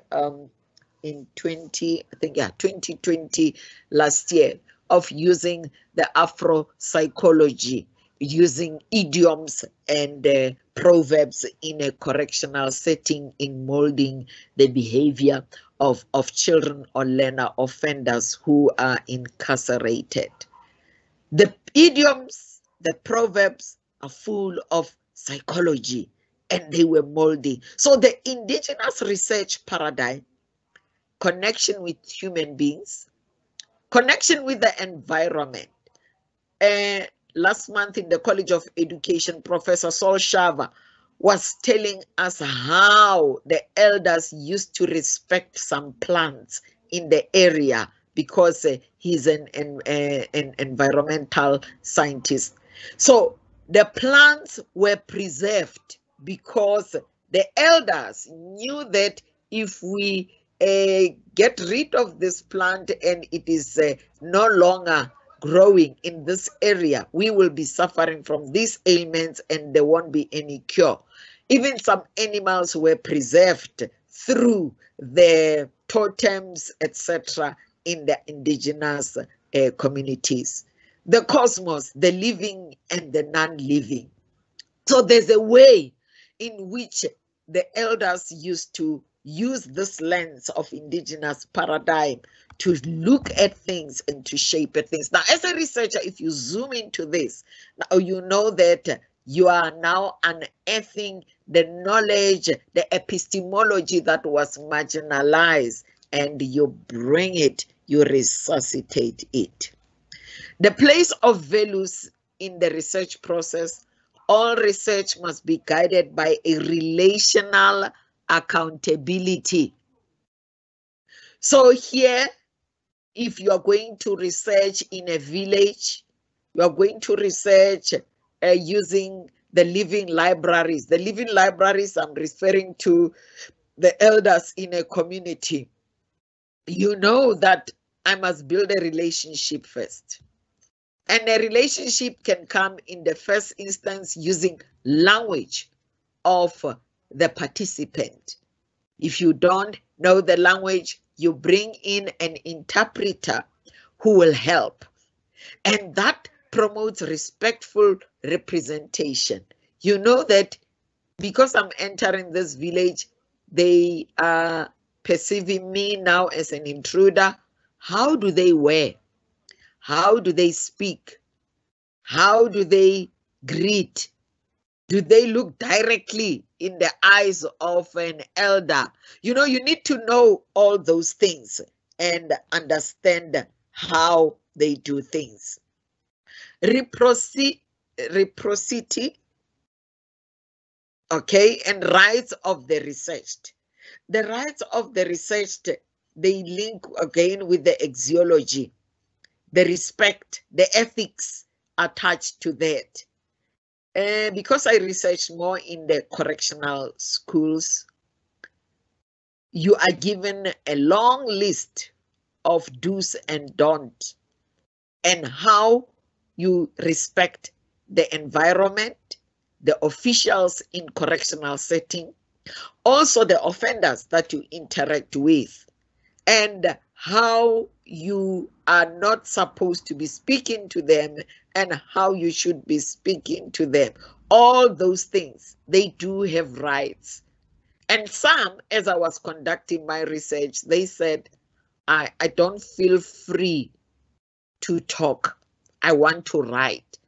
in 2020 last year of using the Afro psychology, using idioms and proverbs in a correctional setting in molding the behavior of children or learner offenders who are incarcerated. The idioms, the proverbs are full of psychology and they were molding. So the indigenous research paradigm, connection with human beings, connection with the environment. Last month in the College of Education, Professor Sol Shava was telling us how the elders used to respect some plants in the area because he's an environmental scientist. So the plants were preserved because the elders knew that if we get rid of this plant and it is no longer growing in this area, we will be suffering from these ailments and there won't be any cure. Even some animals were preserved through the totems, etc., in the indigenous communities. The cosmos, the living and the non-living. So there's a way in which the elders used to use this lens of indigenous paradigm to look at things and to shape at things. Now, as a researcher, if you zoom into this, now you know that you are now unearthing the knowledge, the epistemology that was marginalized, and you bring it, you resuscitate it. The place of values in the research process. All research must be guided by a relational accountability. So here, if you are going to research in a village, you are going to research using the living libraries. The living libraries, I'm referring to the elders in a community. You know that I must build a relationship first. And a relationship can come in the first instance using language of the participant. If you don't know the language, you bring in an interpreter who will help. And that promotes respectful representation. You know that because I'm entering this village, they are perceiving me now as an intruder. How do they wear? How do they speak? How do they greet? Do they look directly in the eyes of an elder? You know, you need to know all those things and understand how they do things. Reciprocity, okay, and rights of the researched. The rights of the researched, they link again with the axiology, the respect, the ethics attached to that. Because I research more in the correctional schools, you are given a long list of do's and don'ts and how you respect the environment, the officials in correctional setting, also the offenders that you interact with, and how you are not supposed to be speaking to them and how you should be speaking to them. All those things, they do have rights. And some, as I was conducting my research, they said, I don't feel free to talk. I want to write.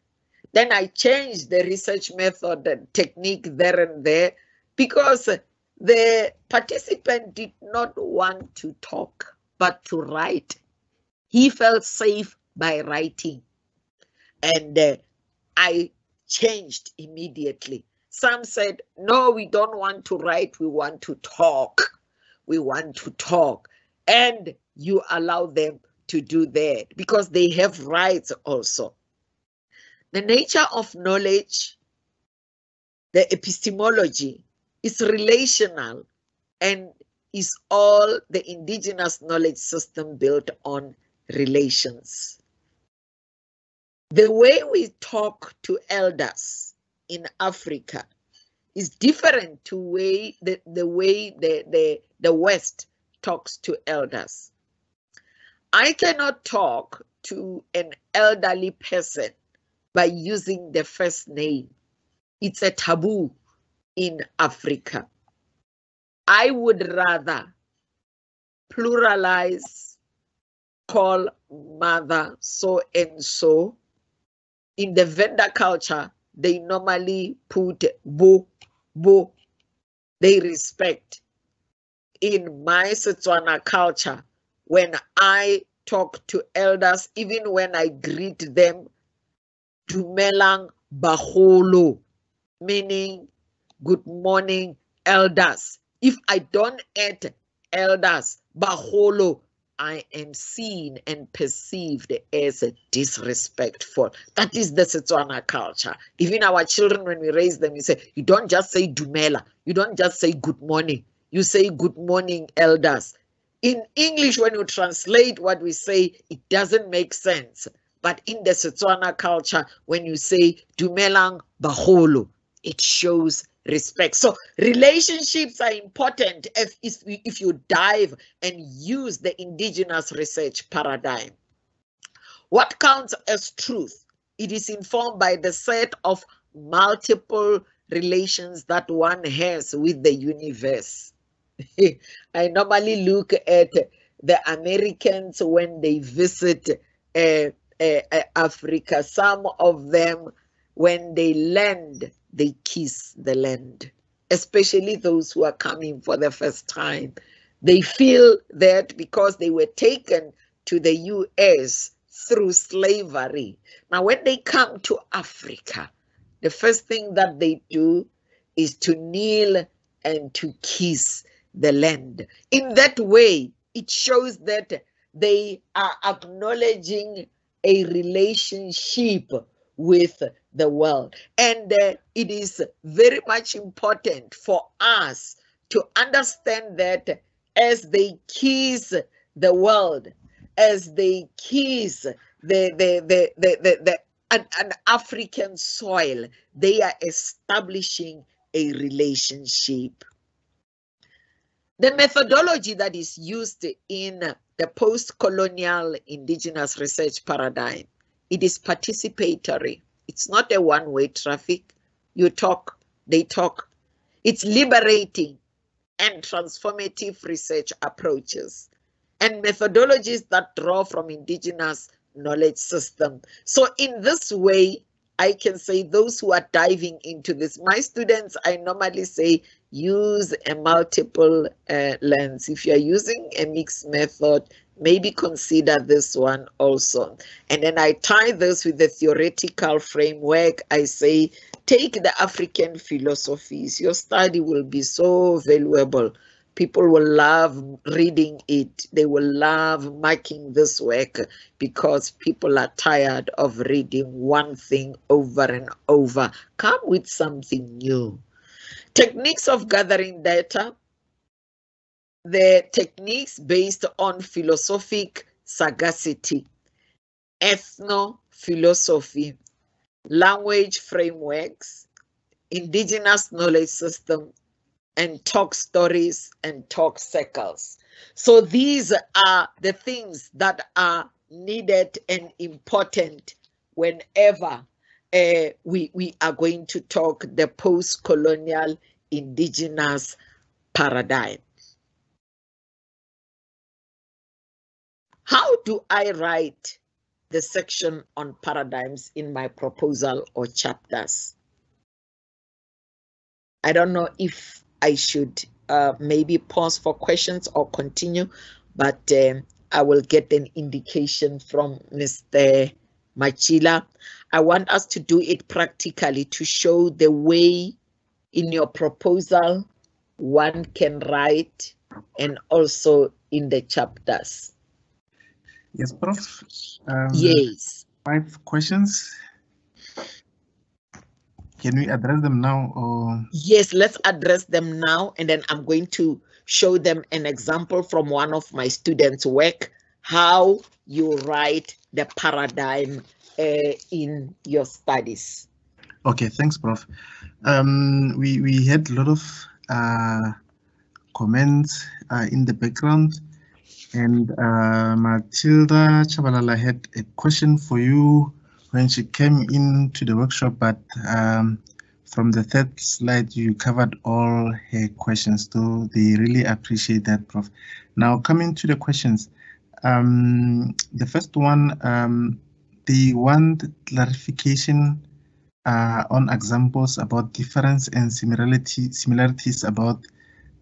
Then I changed the research method and technique there and there because the participant did not want to talk, but to write. He felt safe by writing. And I changed immediately. Some said, no, we don't want to write, we want to talk. We want to talk. And you allow them to do that because they have rights also. The nature of knowledge, the epistemology, is relational and is all the indigenous knowledge system built on relations. The way we talk to elders in Africa is different to the way the West talks to elders. I cannot talk to an elderly person by using the first name. It's a taboo in Africa. I would rather pluralize, call mother so and so. In the Venda culture, they normally put bo. They respect. In my Setswana culture, when I talk to elders, even when I greet them, dumelang baholo, meaning good morning, elders. If I don't add elders, baholo, I am seen and perceived as disrespectful. That is the Setswana culture. Even our children, when we raise them, you say, you don't just say dumela, you don't just say good morning, you say good morning, elders. In English, when you translate what we say, it doesn't make sense. But in the Setswana culture, when you say dumelang baholo, it shows respect. So relationships are important if you dive and use the indigenous research paradigm. What counts as truth? It is informed by the set of multiple relations that one has with the universe. I normally look at the Americans when they visit Africa. Some of them, when they land, they kiss the land, especially those who are coming for the first time. They feel that because they were taken to the US through slavery. Now, when they come to Africa, the first thing that they do is to kneel and to kiss the land. In that way, it shows that they are acknowledging a relationship with the world. And it is very much important for us to understand that as they kiss the world, as they kiss an African soil, they are establishing a relationship. The methodology that is used in the post-colonial indigenous research paradigm, it is participatory. It's not a one-way traffic. You talk, they talk. It's liberating and transformative research approaches and methodologies that draw from indigenous knowledge system. So in this way, I can say those who are diving into this, my students, I normally say use a multiple lens. If you're using a mixed method, maybe consider this one also. And then I tie this with the theoretical framework. I say, take the African philosophies. Your study will be so valuable. People will love reading it. They will love marking this work because people are tired of reading one thing over and over. Come with something new. Techniques of gathering data. The techniques based on philosophic sagacity, ethno-philosophy, language frameworks, indigenous knowledge system, and talk stories and talk circles. So these are the things that are needed and important whenever we are going to talk the post-colonial indigenous paradigm. How do I write the section on paradigms in my proposal or chapters? I don't know if I should maybe pause for questions or continue, but I will get an indication from Mr. Machila. I want us to do it practically to show the way in your proposal one can write and also in the chapters. Yes, Prof. Yes. 5 questions. Can we address them now? Or? Yes, let's address them now, and then I'm going to show them an example from one of my students' work, how you write the paradigm in your studies. Okay, thanks, Prof. We had a lot of comments in the background, and Matilda Chabalala had a question for you when she came into the workshop, but from the 3rd slide, you covered all her questions, so they really appreciate that, Prof. Now, coming to the questions, the first one, they want clarification on examples about difference and similarities about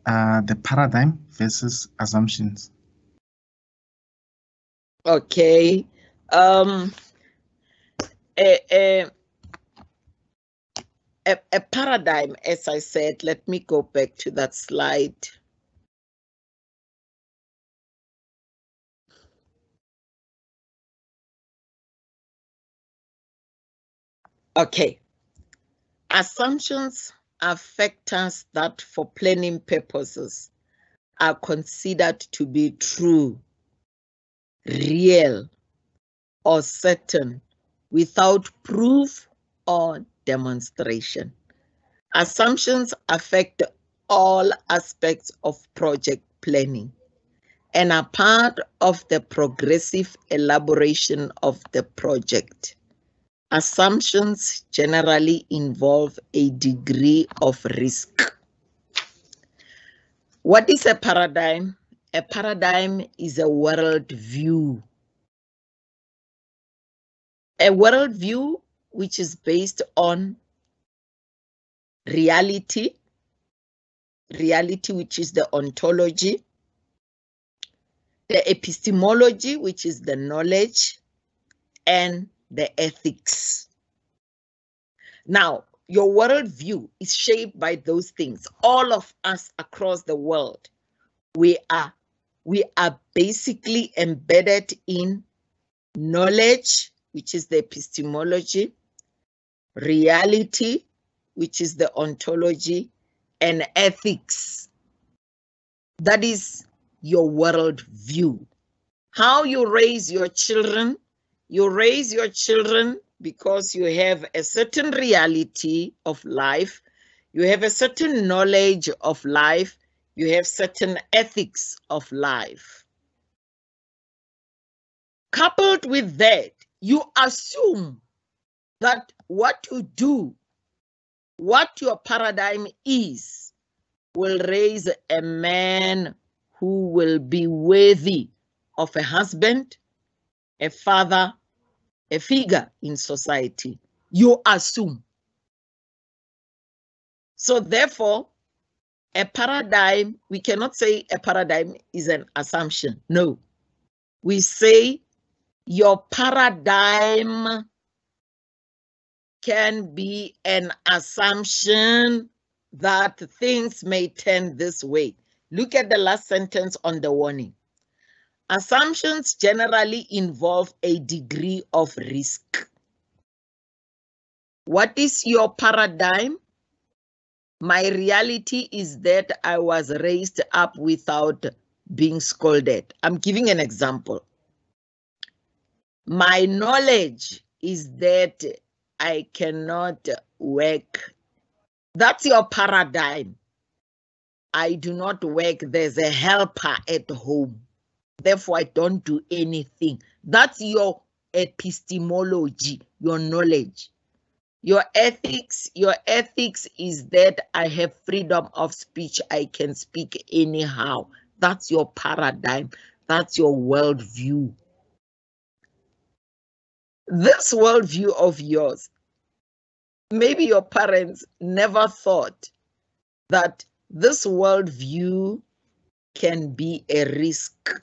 the paradigm versus assumptions. Okay. A paradigm, as I said, let me go back to that slide. Okay. Assumptions are factors that for planning purposes are considered to be true, real, or certain without proof or demonstration. Assumptions affect all aspects of project planning and are part of the progressive elaboration of the project. Assumptions generally involve a degree of risk. What is a paradigm? A paradigm is a worldview. A worldview which is based on reality which is the ontology, the epistemology, which is the knowledge, and the ethics. Now, your worldview is shaped by those things. All of us across the world, we are basically embedded in knowledge, which is the epistemology, reality, which is the ontology, and ethics. That is your world view. How you raise your children because you have a certain reality of life, you have a certain knowledge of life, You have certain ethics of life. Coupled with that, you assume that what you do, what your paradigm is, will raise a man who will be worthy of a husband, a father, a figure in society. You assume. So therefore, a paradigm, we cannot say a paradigm is an assumption. No. We say your paradigm can be an assumption that things may turn this way. Look at the last sentence on the warning. Assumptions generally involve a degree of risk. What is your paradigm? My reality is that I was raised up without being scolded. I'm giving an example. My knowledge is that I cannot work. That's your paradigm. I do not work. There's a helper at home. Therefore, I don't do anything. That's your epistemology, your knowledge. Your ethics is that I have freedom of speech. I can speak anyhow. That's your paradigm. That's your worldview. This worldview of yours, maybe your parents never thought that this worldview can be a risk.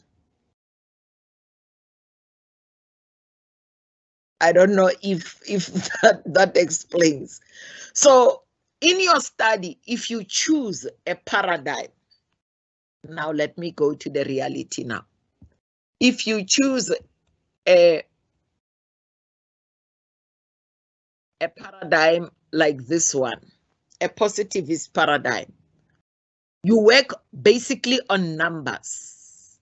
I don't know if that explains. So in your study, if you choose a paradigm, now let me go to the reality now. If you choose a paradigm like this one, a positivist paradigm, you work basically on numbers.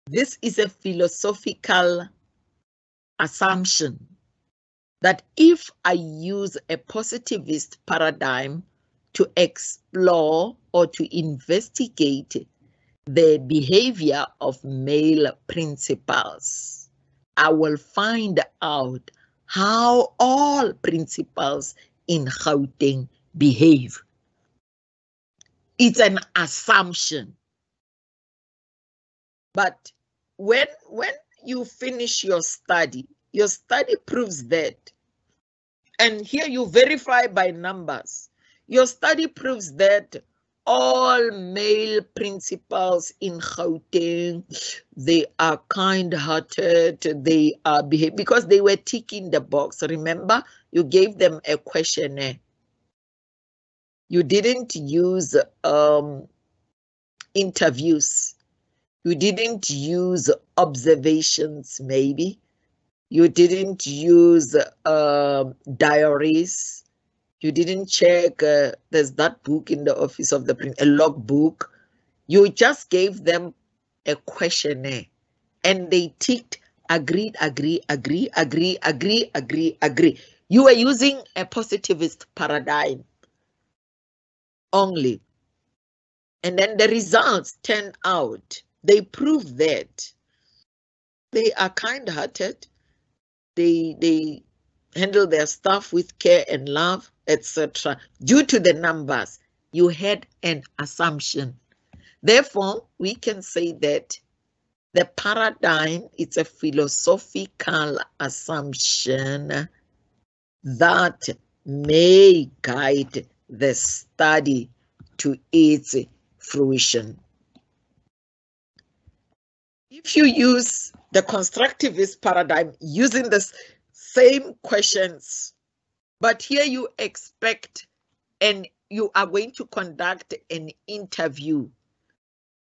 This is a philosophical assumption that if I use a positivist paradigm to explore or to investigate the behavior of male principals, I will find out how all principals in Gauteng behave. It's an assumption. But when you finish your study proves that, and here you verify by numbers, your study proves that all male principals in Gauteng, they are kind-hearted, they are behaving, because they were ticking the box. Remember, you gave them a questionnaire. You didn't use interviews. You didn't use observations, maybe. You didn't use diaries. You didn't check, there's that book in the office of the prince, a logbook. You just gave them a questionnaire and they ticked agreed, agree, agree, agree, agree, agree, agree. You were using a positivist paradigm only. And then the results turned out, they prove that they are kind-hearted, they handle their stuff with care and love, etc. Due to the numbers, you had an assumption. Therefore, we can say that the paradigm is a philosophical assumption that may guide the study to its fruition. If you use the constructivist paradigm using the same questions, but here you expect and you are going to conduct an interview,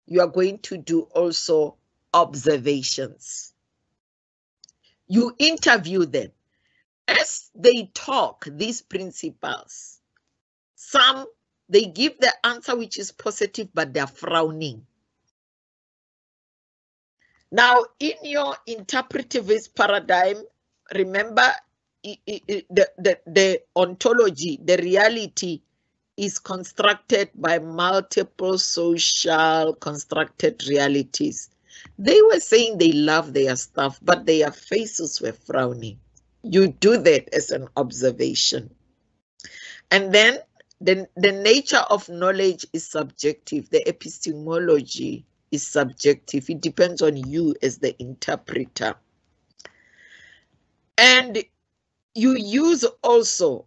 you are going to do also observations. You interview them. As they talk, these principals, some, they give the answer which is positive, but they're frowning. Now, in your interpretivist paradigm, remember the ontology, the reality is constructed by multiple social constructed realities. They were saying they love their stuff, but their faces were frowning. You do that as an observation. And then the nature of knowledge is subjective. The epistemology is subjective. It depends on you as the interpreter. And you use also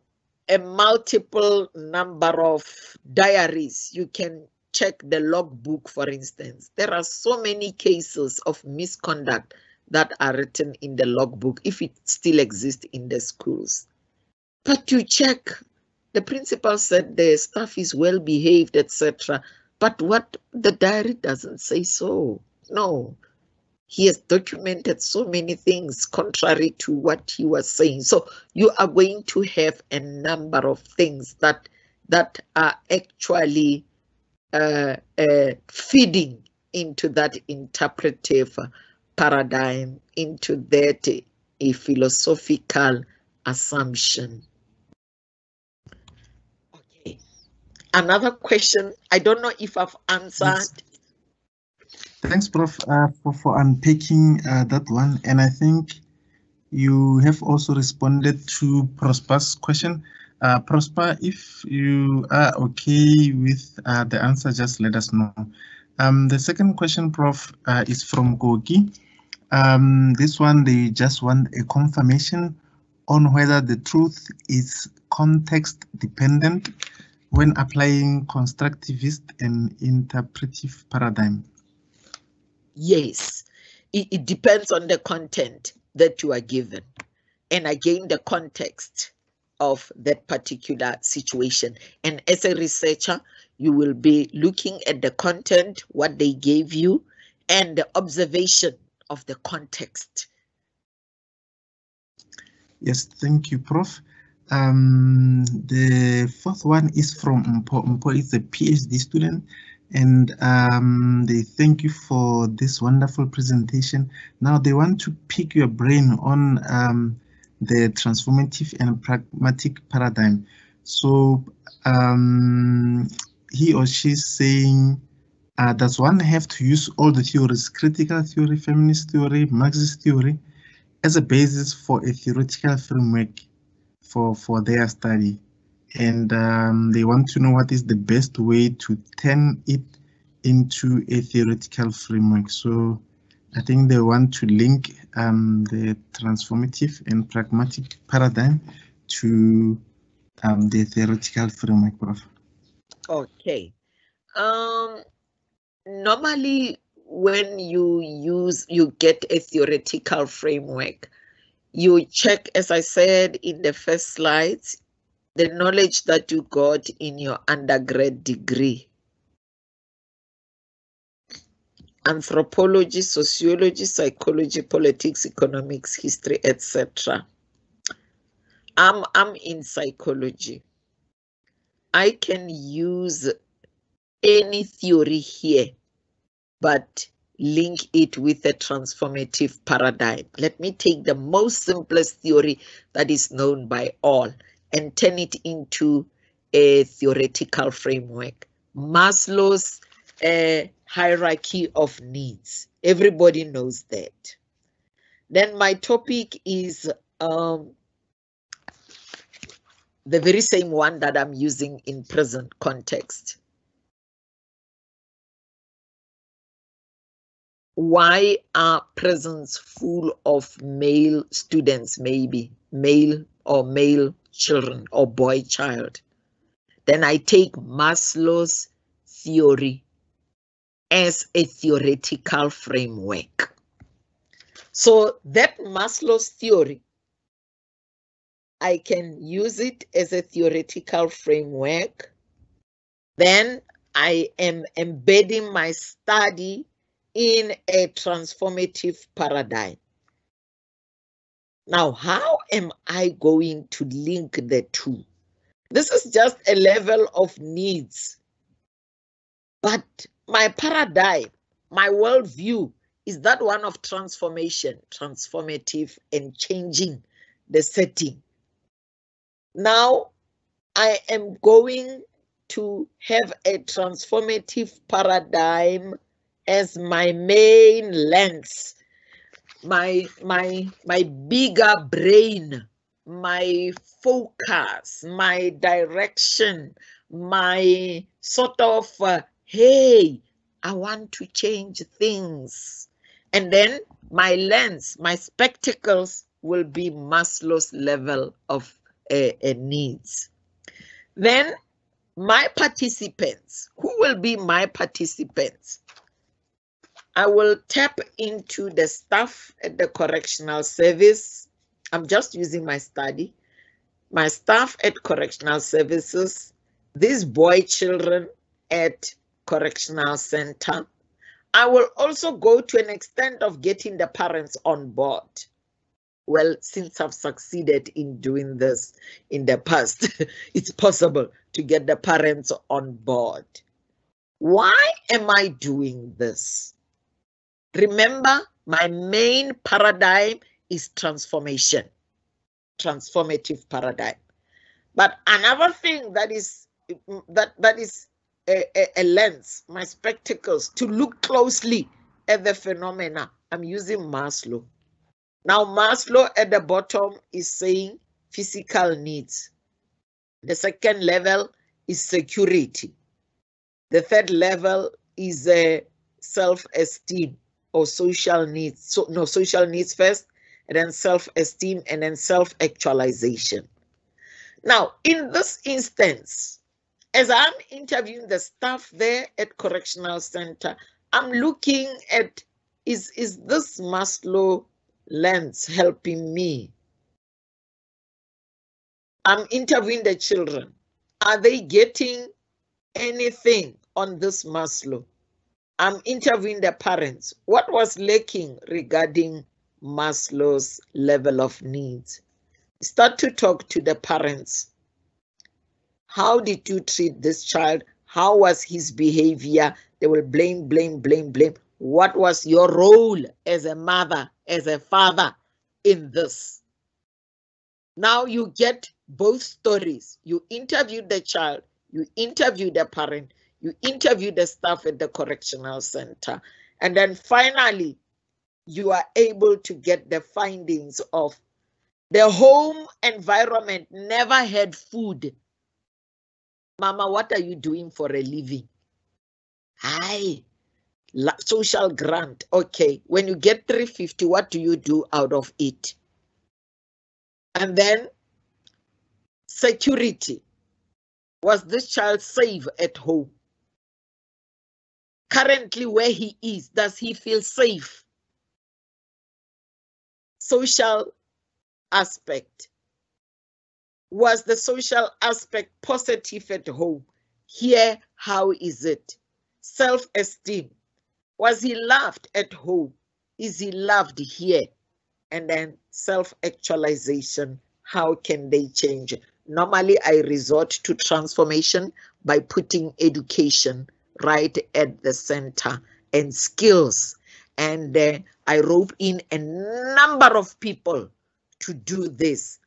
a multiple number of diaries. You can check the logbook, for instance. There are so many cases of misconduct that are written in the logbook, if it still exists in the schools. But you check, the principal said the staff is well behaved, etc. But what the diary doesn't say so. No. He has documented so many things contrary to what he was saying. So you are going to have a number of things that are actually feeding into that interpretive paradigm, into that a philosophical assumption. Okay. Another question. I don't know if I've answered. Yes. Thanks, Prof, for unpacking that one. And I think you have also responded to Prosper's question. Prosper, if you are okay with the answer, just let us know. The second question, Prof, is from Gogi. This one, they just want a confirmation on whether the truth is context dependent when applying constructivist and interpretive paradigm. Yes, it depends on the content that you are given. And again, the context of that particular situation. And as a researcher, you will be looking at the content, what they gave you, and the observation of the context. Yes, thank you, Prof. The fourth one is from Mpo. Mpo is a PhD student, and they thank you for this wonderful presentation. Now they want to pick your brain on the transformative and pragmatic paradigm. So he or she is saying, does one have to use all the theories, critical theory, feminist theory, Marxist theory, as a basis for a theoretical framework for their study? And they want to know what is the best way to turn it into a theoretical framework. So I think they want to link the transformative and pragmatic paradigm to the theoretical framework, Prof. Okay. Normally, when you get a theoretical framework, you check, as I said in the first slides, the knowledge that you got in your undergrad degree. Anthropology, sociology, psychology, politics, economics, history, etc. I'm in psychology. I can use any theory here, but link it with a transformative paradigm. Let me take the most simplest theory that is known by all and turn it into a theoretical framework. Maslow's hierarchy of needs. Everybody knows that. Then my topic is the very same one that I'm using in present context. Why are prisons full of male students, maybe male children or boy child? Then I take Maslow's theory as a theoretical framework. So that Maslow's theory, I can use it as a theoretical framework. Then I am embedding my study in a transformative paradigm. Now, how am I going to link the two? This is just a level of needs. But my paradigm, my worldview, is that one of transformation, transformative, and changing the setting. Now, I am going to have a transformative paradigm as my main lens, my bigger brain, my focus, my direction, my sort of, hey, I want to change things. And then my lens, my spectacles will be Maslow's level of needs. Then my participants, who will be my participants? I will tap into the staff at the correctional service. I'm just using my study. My staff at correctional services, these boy children at correctional center. I will also go to an extent of getting the parents on board. Well, since I've succeeded in doing this in the past, it's possible to get the parents on board. Why am I doing this? Remember, my main paradigm is transformation, transformative paradigm. But another thing that is a lens, my spectacles, to look closely at the phenomena. I'm using Maslow. Now, Maslow at the bottom is saying physical needs. The second level is security. The third level is self-esteem or social needs. So, no, social needs first, and then self-esteem, and then self-actualization. Now, in this instance, as I'm interviewing the staff there at Correctional Center, I'm looking at, is this Maslow lens helping me? I'm interviewing the children. Are they getting anything on this Maslow? I'm interviewing the parents. What was lacking regarding Maslow's level of needs? Start to talk to the parents. How did you treat this child? How was his behavior? They will blame, blame, blame, blame. What was your role as a mother, as a father in this? Now you get both stories. You interviewed the child, you interviewed the parent, you interviewed the staff at the correctional center. And then finally, you are able to get the findings of the home environment never had food. Mama, what are you doing for a living? Hi, social grant. Okay, when you get 350, what do you do out of it? And then security. Was this child safe at home? Currently where he is, does he feel safe? Social aspect. Was the social aspect positive at home? Here, how is it? Self-esteem. Was he loved at home? Is he loved here? And then self-actualization. How can they change? Normally, I resort to transformation by putting education right at the center and skills. And I rope in a number of people to do this.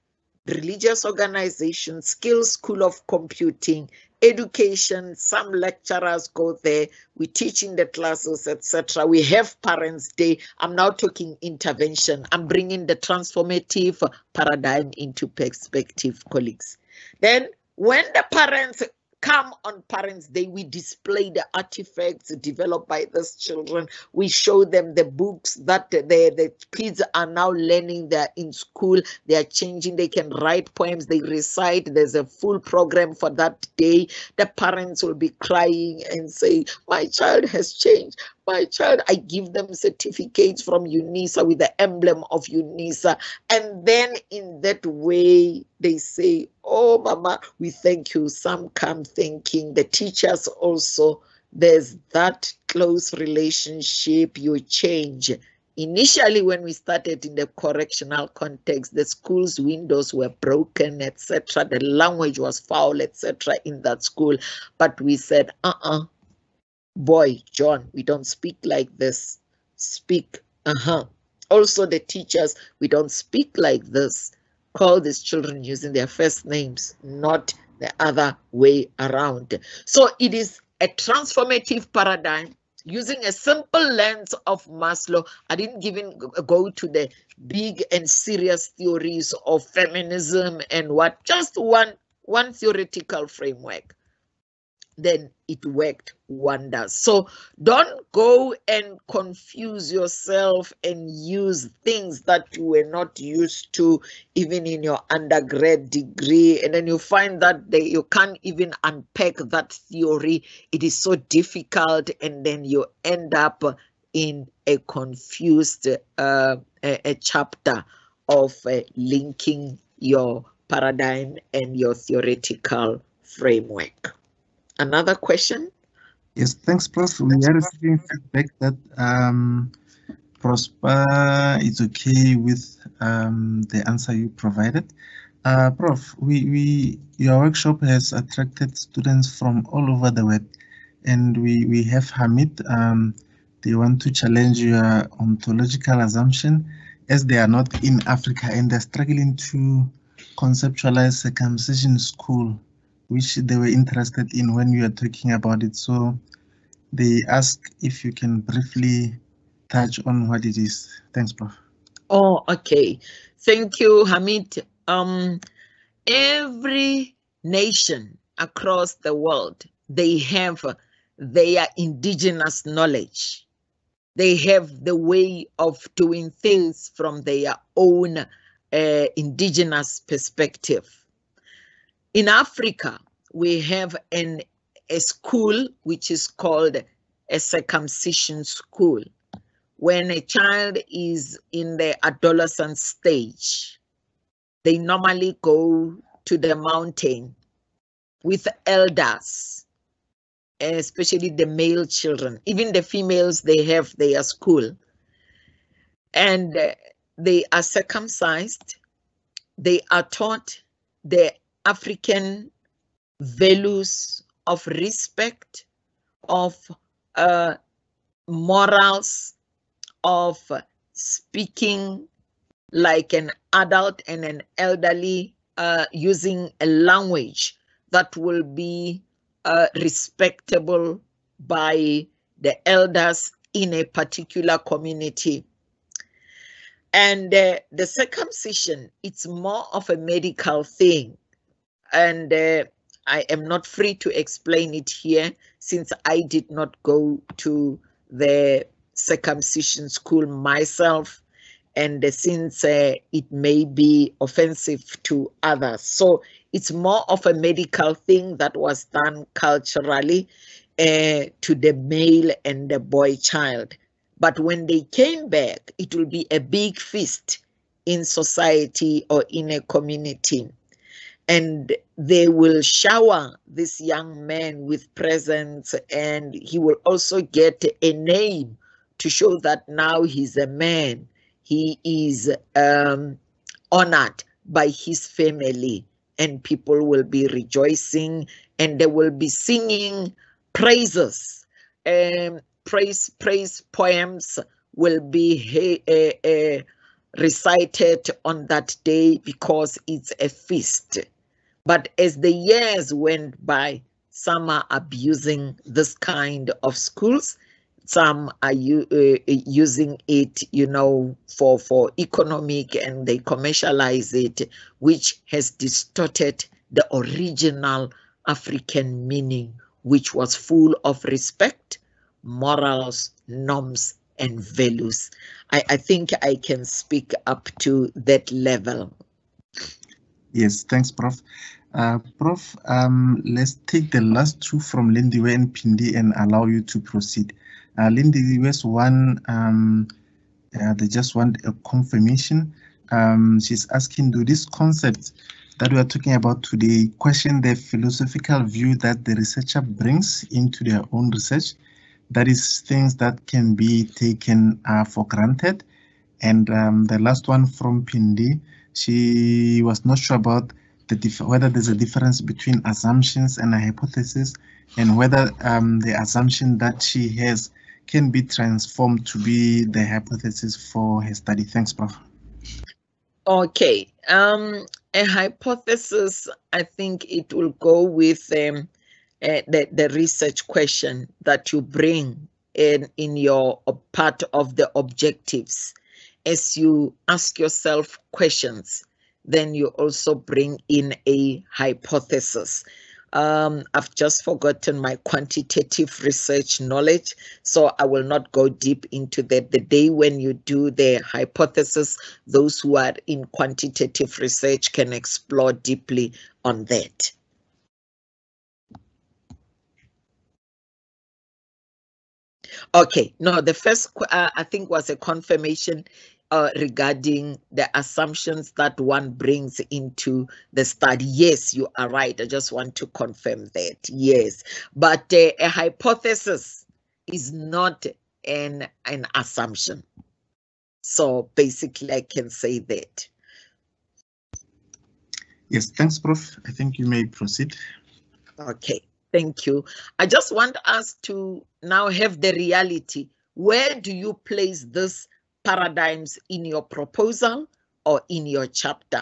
Religious organization, skills, school of computing, education, some lecturers go there, we teach in the classes, etc. We have Parents' Day. I'm now talking intervention. I'm bringing the transformative paradigm into perspective, colleagues. Then when the parents come on Parents' Day, we display the artifacts developed by these children. We show them the books that the kids are now learning. They're in school, they are changing, they can write poems, they recite. There's a full program for that day. The parents will be crying and say, my child has changed. My child, I give them certificates from UNISA with the emblem of UNISA. And then in that way, they say, oh, Mama, we thank you. Some come thanking the teachers also. There's that close relationship, you change. Initially, when we started in the correctional context, the school's windows were broken, etc. The language was foul, etc. in that school. But we said, boy, John, we don't speak like this. Speak, Also the teachers, we don't speak like this. Call these children using their first names, not the other way around. So it is a transformative paradigm using a simple lens of Maslow. I didn't even go to the big and serious theories of feminism and what, just one theoretical framework. Then it worked wonders. So don't go and confuse yourself and use things that you were not used to even in your undergrad degree, and then you find that you can't even unpack that theory. It is so difficult, and then you end up in a confused a chapter of linking your paradigm and your theoretical framework. Another question? Yes, thanks, Prof. We are receiving feedback that Prosper is okay with the answer you provided. Prof, your workshop has attracted students from all over the world, and we have Hamid. They want to challenge your ontological assumption, as they are not in Africa and they're struggling to conceptualize circumcision school, which they were interested in when you were talking about it. So they ask if you can briefly touch on what it is. Thanks, Prof. Oh, okay. Thank you, Hamid. Every nation across the world, they have their indigenous knowledge. They have the way of doing things from their own indigenous perspective. In Africa, we have a school which is called a circumcision school. When a child is in the adolescent stage, they normally go to the mountain with elders, especially the male children. Even the females, they have their school. And they are circumcised. They are taught the African values of respect, of morals, of speaking like an adult and an elderly, using a language that will be respectable by the elders in a particular community. And the circumcision, it's more of a medical thing. And I am not free to explain it here since I did not go to the circumcision school myself, and since it may be offensive to others. So it's more of a medical thing that was done culturally to the male and the boy child. But when they came back, it will be a big feast in society or in a community. And they will shower this young man with presents, and he will also get a name to show that now he's a man. He is honored by his family, and people will be rejoicing, and they will be singing praises. Praise poems will be recited on that day because it's a feast. But as the years went by, some are abusing this kind of schools. Some are using it, for economic, and they commercialize it, which has distorted the original African meaning, which was full of respect, morals, norms, and values. I think I can speak up to that level. Yes, thanks, Prof. Prof, let's take the last two from Lindiwe and Pindi and allow you to proceed. Lindiwe's one, they just want a confirmation. She's asking, do these concepts that we are talking about today question the philosophical view that the researcher brings into their own research? That is, things that can be taken for granted. And the last one from Pindi, she was not sure about whether there's a difference between assumptions and a hypothesis, and whether the assumption that she has can be transformed to be the hypothesis for her study. Thanks, Prof. Okay. A hypothesis, I think it will go with the research question that you bring in your part of the objectives. As you ask yourself questions, then you also bring in a hypothesis. I've just forgotten my quantitative research knowledge, so I will not go deep into that. The day when you do the hypothesis, those who are in quantitative research can explore deeply on that. Okay, no, the first I think was a confirmation regarding the assumptions that one brings into the study. Yes, you are right. I just want to confirm that. Yes, but a hypothesis is not an assumption. So basically, I can say that. Yes, thanks, Prof. I think you may proceed. Okay, thank you. I just want us to now have the reality. Where do you place this paradigms in your proposal or in your chapter?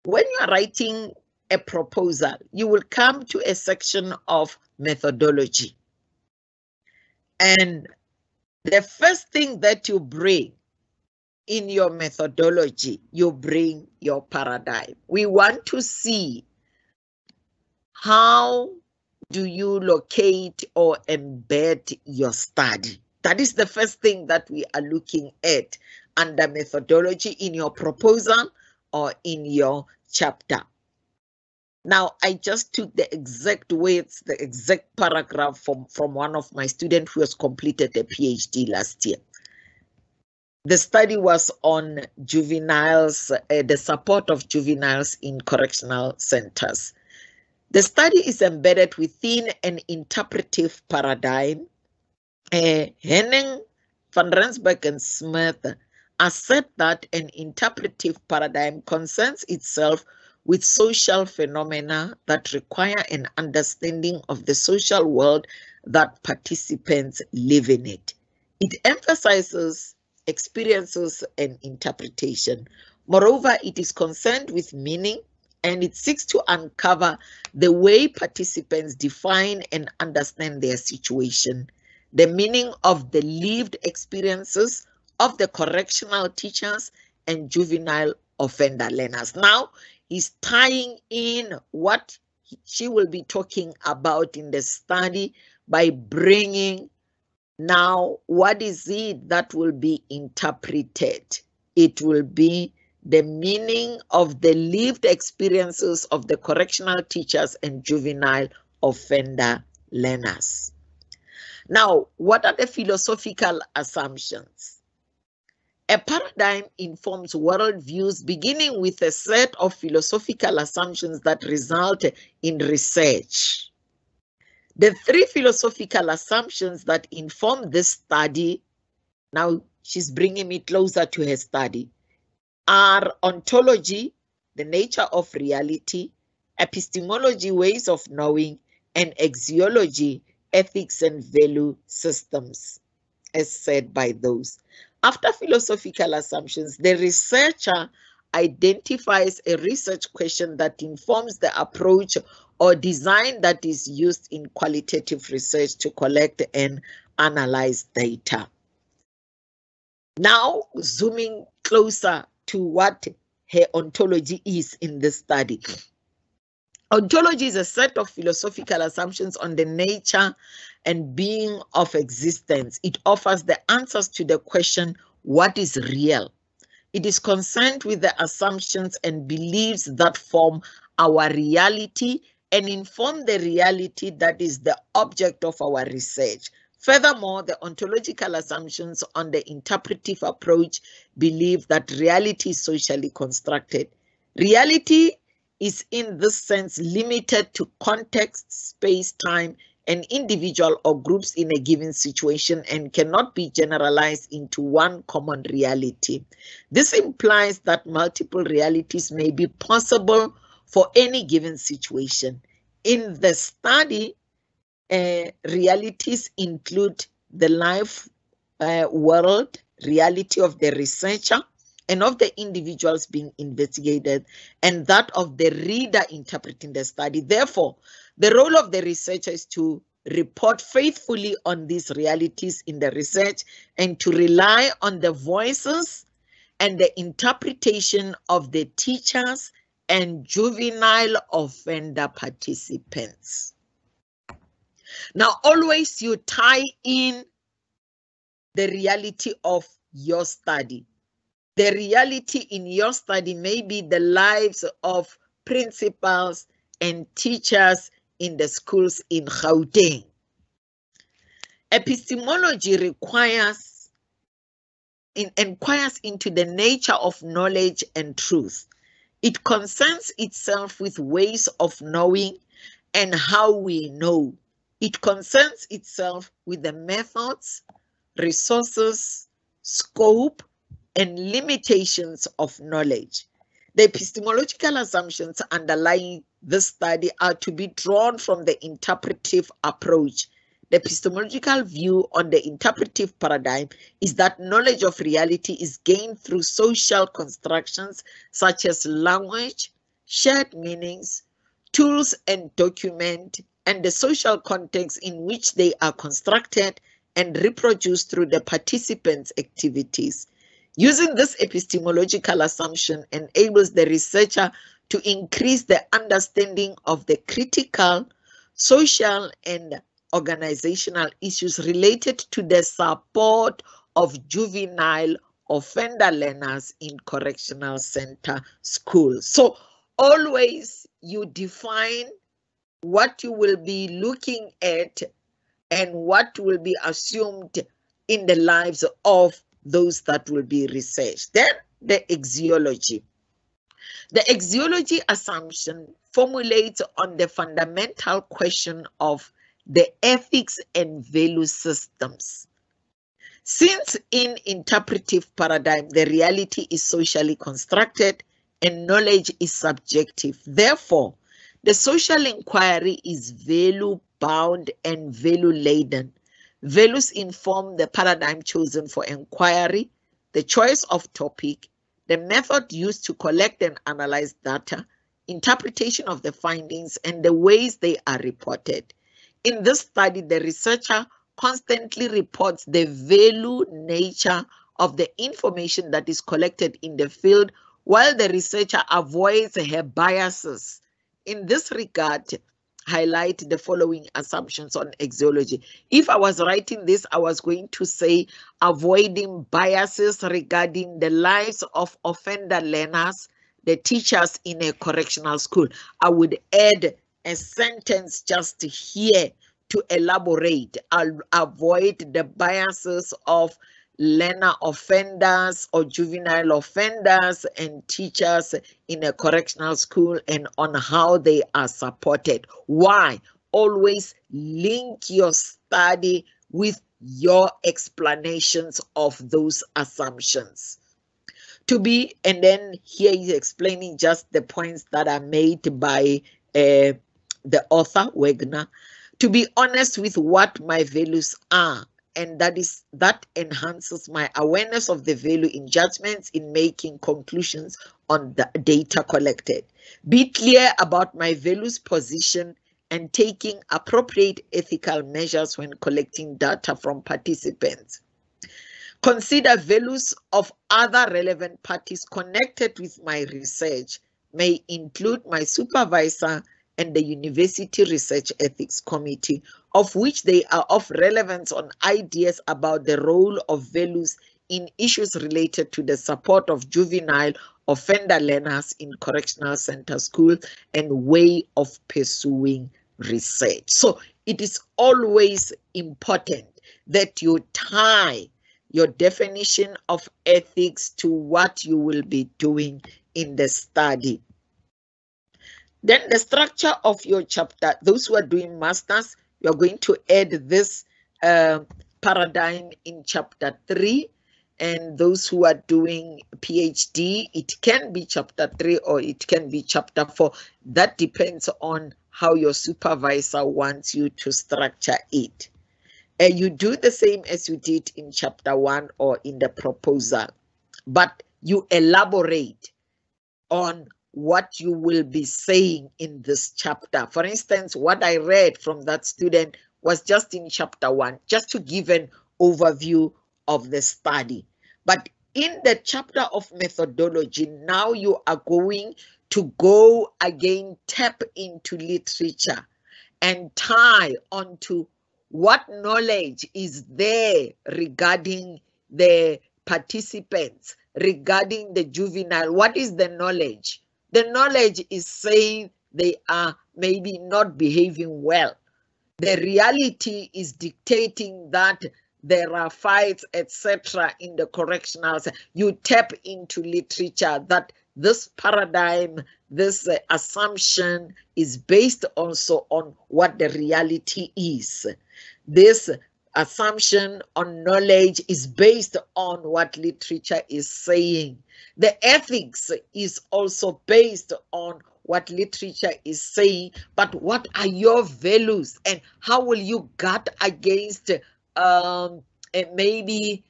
When you are writing a proposal, you will come to a section of methodology. And the first thing that you bring in your methodology, you bring your paradigm. We want to see how do you locate or embed your study. That is the first thing that we are looking at under methodology in your proposal or in your chapter. Now, I just took the exact words, the exact paragraph from one of my students who has completed a PhD last year. The study was on juveniles, the support of juveniles in correctional centers. The study is embedded within an interpretive paradigm. Henning, van Rensburg, and Smith assert that an interpretive paradigm concerns itself with social phenomena that require an understanding of the social world that participants live in it. It emphasizes experiences and interpretation. Moreover, it is concerned with meaning, and it seeks to uncover the way participants define and understand their situation, the meaning of the lived experiences of the correctional teachers and juvenile offender learners. Now, he's tying in what she will be talking about in the study by bringing now what is it that will be interpreted. It will be the meaning of the lived experiences of the correctional teachers and juvenile offender learners. Now, what are the philosophical assumptions? A paradigm informs worldviews beginning with a set of philosophical assumptions that result in research. The three philosophical assumptions that inform this study, now she's bringing me closer to her study, are ontology, the nature of reality, epistemology, ways of knowing, and axiology, ethics and value systems, as said by those. After philosophical assumptions, the researcher identifies a research question that informs the approach or design that is used in qualitative research to collect and analyze data. Now, zooming closer to what her ontology is in this study. Ontology is a set of philosophical assumptions on the nature and being of existence. It offers the answers to the question, what is real? It is concerned with the assumptions and beliefs that form our reality and inform the reality that is the object of our research. Furthermore, the ontological assumptions on the interpretive approach believe that reality is socially constructed. Reality is in this sense limited to context, space, time, and individual or groups in a given situation and cannot be generalized into one common reality. This implies that multiple realities may be possible for any given situation. In the study, realities include the life world, reality of the researcher, and of the individuals being investigated, and that of the reader interpreting the study. Therefore, the role of the researcher is to report faithfully on these realities in the research and to rely on the voices and the interpretation of the teachers and juvenile offender participants. Now, always you tie in the reality of your study. The reality in your study may be the lives of principals and teachers in the schools in Gauteng. Epistemology inquires into the nature of knowledge and truth. It concerns itself with ways of knowing and how we know. It concerns itself with the methods, resources, scope, and limitations of knowledge. The epistemological assumptions underlying this study are to be drawn from the interpretive approach. The epistemological view on the interpretive paradigm is that knowledge of reality is gained through social constructions such as language, shared meanings, tools and document, and the social context in which they are constructed and reproduced through the participants' activities. Using this epistemological assumption enables the researcher to increase the understanding of the critical, social, and organizational issues related to the support of juvenile offender learners in correctional center schools. So always you define what you will be looking at and what will be assumed in the lives of those that will be researched. Then the axiology. The axiology assumption formulates on the fundamental question of the ethics and value systems. Since in interpretive paradigm, the reality is socially constructed and knowledge is subjective. Therefore, the social inquiry is value-bound and value-laden. Values inform the paradigm chosen for inquiry, the choice of topic, the method used to collect and analyze data, interpretation of the findings, and the ways they are reported. In this study, the researcher constantly reports the value nature of the information that is collected in the field, while the researcher avoids her biases. In this regard, highlight the following assumptions on axiology. If I was writing this, I was going to say avoiding biases regarding the lives of offender learners, the teachers in a correctional school. I would add a sentence just here to elaborate. I'll avoid the biases of learner offenders or juvenile offenders and teachers in a correctional school and on how they are supported. Why? Always link your study with your explanations of those assumptions. And then here he's explaining just the points that are made by the author, Wagner. To be honest with what my values are, and that enhances my awareness of the value in judgments in making conclusions on the data collected. Be clear about my values position and taking appropriate ethical measures when collecting data from participants. Consider values of other relevant parties connected with my research, may include my supervisor and the University Research Ethics Committee, of which they are of relevance on ideas about the role of values in issues related to the support of juvenile offender learners in correctional center schools and way of pursuing research. So it is always important that you tie your definition of ethics to what you will be doing in the study. Then the structure of your chapter, those who are doing masters, you're going to add this paradigm in chapter 3. And those who are doing PhD, it can be chapter 3 or it can be chapter 4. That depends on how your supervisor wants you to structure it. And you do the same as you did in chapter 1 or in the proposal. But you elaborate on what you will be saying in this chapter. For instance, what I read from that student was just in chapter 1, just to give an overview of the study. But in the chapter of methodology, now you are going to go again, tap into literature and tie onto what knowledge is there regarding the participants, regarding the juvenile. What is the knowledge? The knowledge is saying they are maybe not behaving well. The reality is dictating that there are fights, etc. in the correctionals. You tap into literature that this paradigm, this assumption is based also on what the reality is. This assumption on knowledge is based on what literature is saying. The ethics is also based on what literature is saying, but what are your values and how will you guard against maybe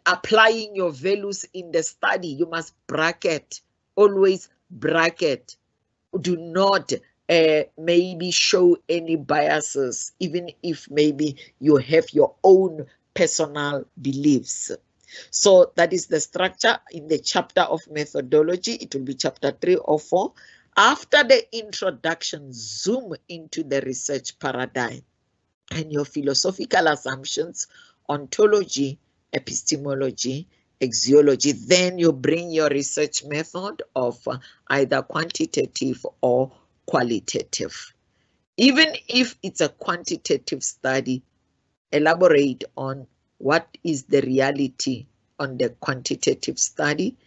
applying your values in the study? You must bracket, always bracket. Do not maybe show any biases, even if maybe you have your own personal beliefs. So that is the structure in the chapter of methodology. It will be chapter 3 or 4. After the introduction, zoom into the research paradigm and your philosophical assumptions, ontology, epistemology, axiology. Then you bring your research method of either quantitative or qualitative. Even if it's a quantitative study, elaborate on what is the reality on the quantitative study,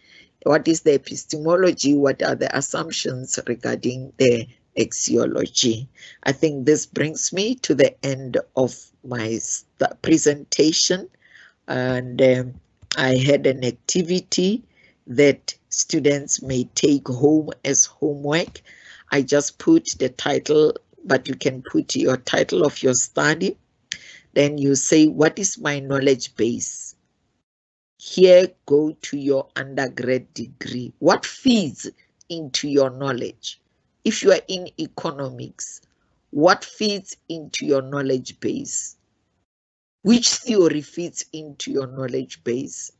what is the epistemology, what are the assumptions regarding the axiology. I think this brings me to the end of my presentation, and I had an activity that students may take home as homework. I just put the title, but you can put your title of your study. Then you say, what is my knowledge base? Here, go to your undergrad degree. What feeds into your knowledge? If you are in economics, what feeds into your knowledge base? Which theory fits into your knowledge base?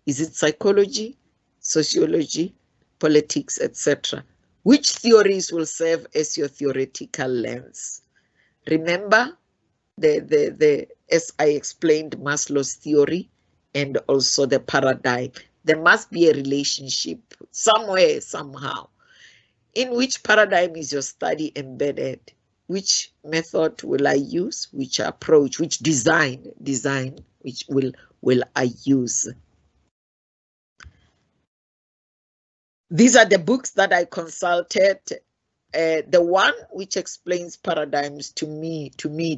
Is it psychology, sociology, politics, etc.? Which theories will serve as your theoretical lens? Remember, as I explained, Maslow's theory and also the paradigm. There must be a relationship somewhere, somehow. In which paradigm is your study embedded? Which method will I use? Which approach? Which design? Which will I use? These are the books that I consulted. The one which explains paradigms to me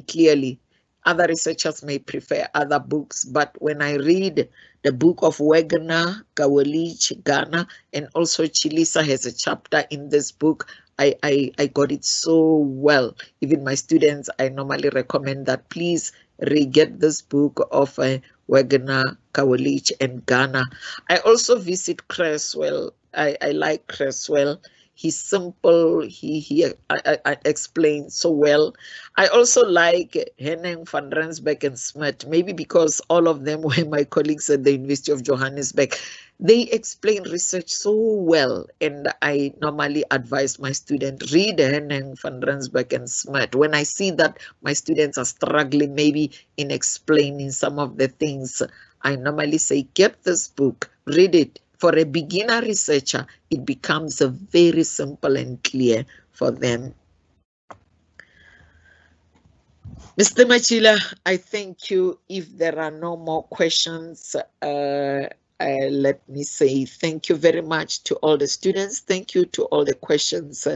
clearly. Other researchers may prefer other books, but when I read the book of Wagner, Gawelich, Ghana, and also Chilisa has a chapter in this book, I got it so well. Even my students, I normally recommend that please get this book of Wagner, Gawelich, and Ghana. I also visit Creswell. I like Creswell. He's simple, he explains so well. I also like Henning van Rensburg and Smith, maybe because all of them were my colleagues at the University of Johannesburg. They explain research so well, and I normally advise my students, read Henning van Rensburg and Smith. When I see that my students are struggling maybe in explaining some of the things, I normally say, get this book, read it. For a beginner researcher, it becomes very simple and clear for them. Mr. Machila, I thank you. If there are no more questions, let me say thank you very much to all the students. Thank you to all the questions